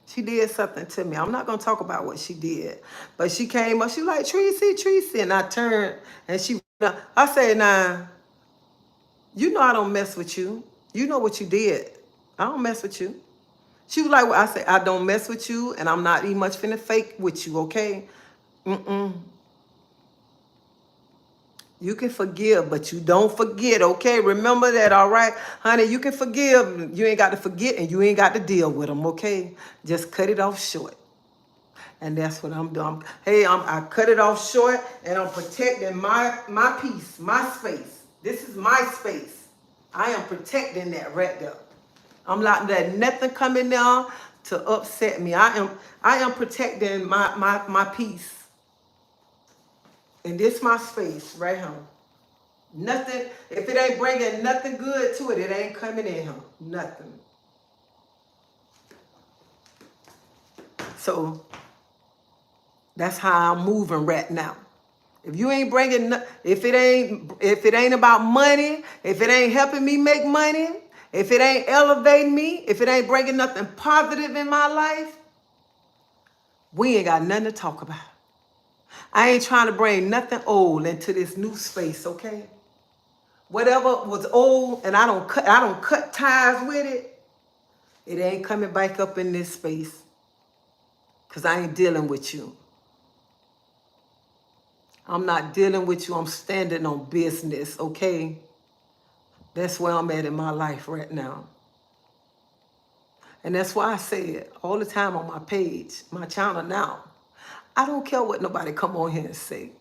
She did something to me. I'm not going to talk about what she did. But she came up. She was like, Tracy. And I turned, and I said, nah, you know I don't mess with you. You know what you did. I don't mess with you. She was like, well, I said, I don't mess with you, and I'm not even much finna fake with you, okay? You can forgive, but you don't forget, okay? Remember that, all right? Honey, you can forgive. You ain't got to forget, and you ain't got to deal with them, okay? Just cut it off short. And that's what I'm doing. I cut it off short, and I'm protecting my peace, my space. This is my space. I am protecting that right there. I'm not letting nothing come in there to upset me. I am protecting my peace. And this my space right here. Nothing, if it ain't bringing nothing good to it, it ain't coming in here. Nothing. So that's how I'm moving right now. If you ain't bringing, if it ain't about money, if it ain't helping me make money, if it ain't elevating me, if it ain't bringing nothing positive in my life, we ain't got nothing to talk about. I ain't trying to bring nothing old into this new space, okay? Whatever was old and I don't cut ties with it, it ain't coming back up in this space, because I ain't dealing with you. I'm not dealing with you. I'm standing on business, okay? That's where I'm at in my life right now. And that's why I say it all the time on my page, my channel now. I don't care what nobody come on here and say.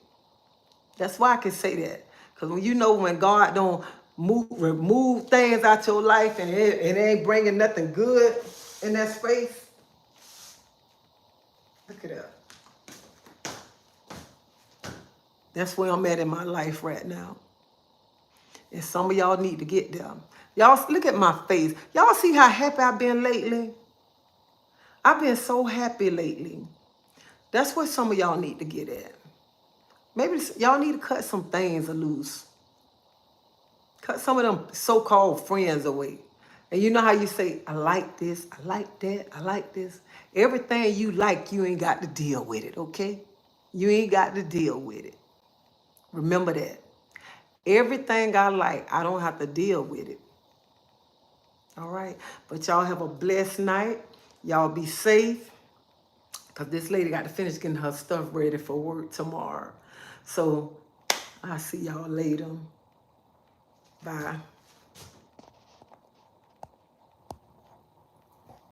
That's why I can say that. Because when God don't remove things out your life, and it ain't bringing nothing good in that space. Look at that. That's where I'm at in my life right now. And some of y'all need to get there. Y'all look at my face. Y'all see how happy I've been lately? I've been so happy lately. That's what some of y'all need to get at. Maybe y'all need to cut some things loose. Cut some of them so-called friends away. And you know how you say, I like this, I like that, I like this. Everything you like, you ain't got to deal with it, okay? You ain't got to deal with it. Remember that. Everything I like, I don't have to deal with it. All right? But y'all have a blessed night. Y'all be safe. Because this lady got to finish getting her stuff ready for work tomorrow. So I'll see y'all later. Bye.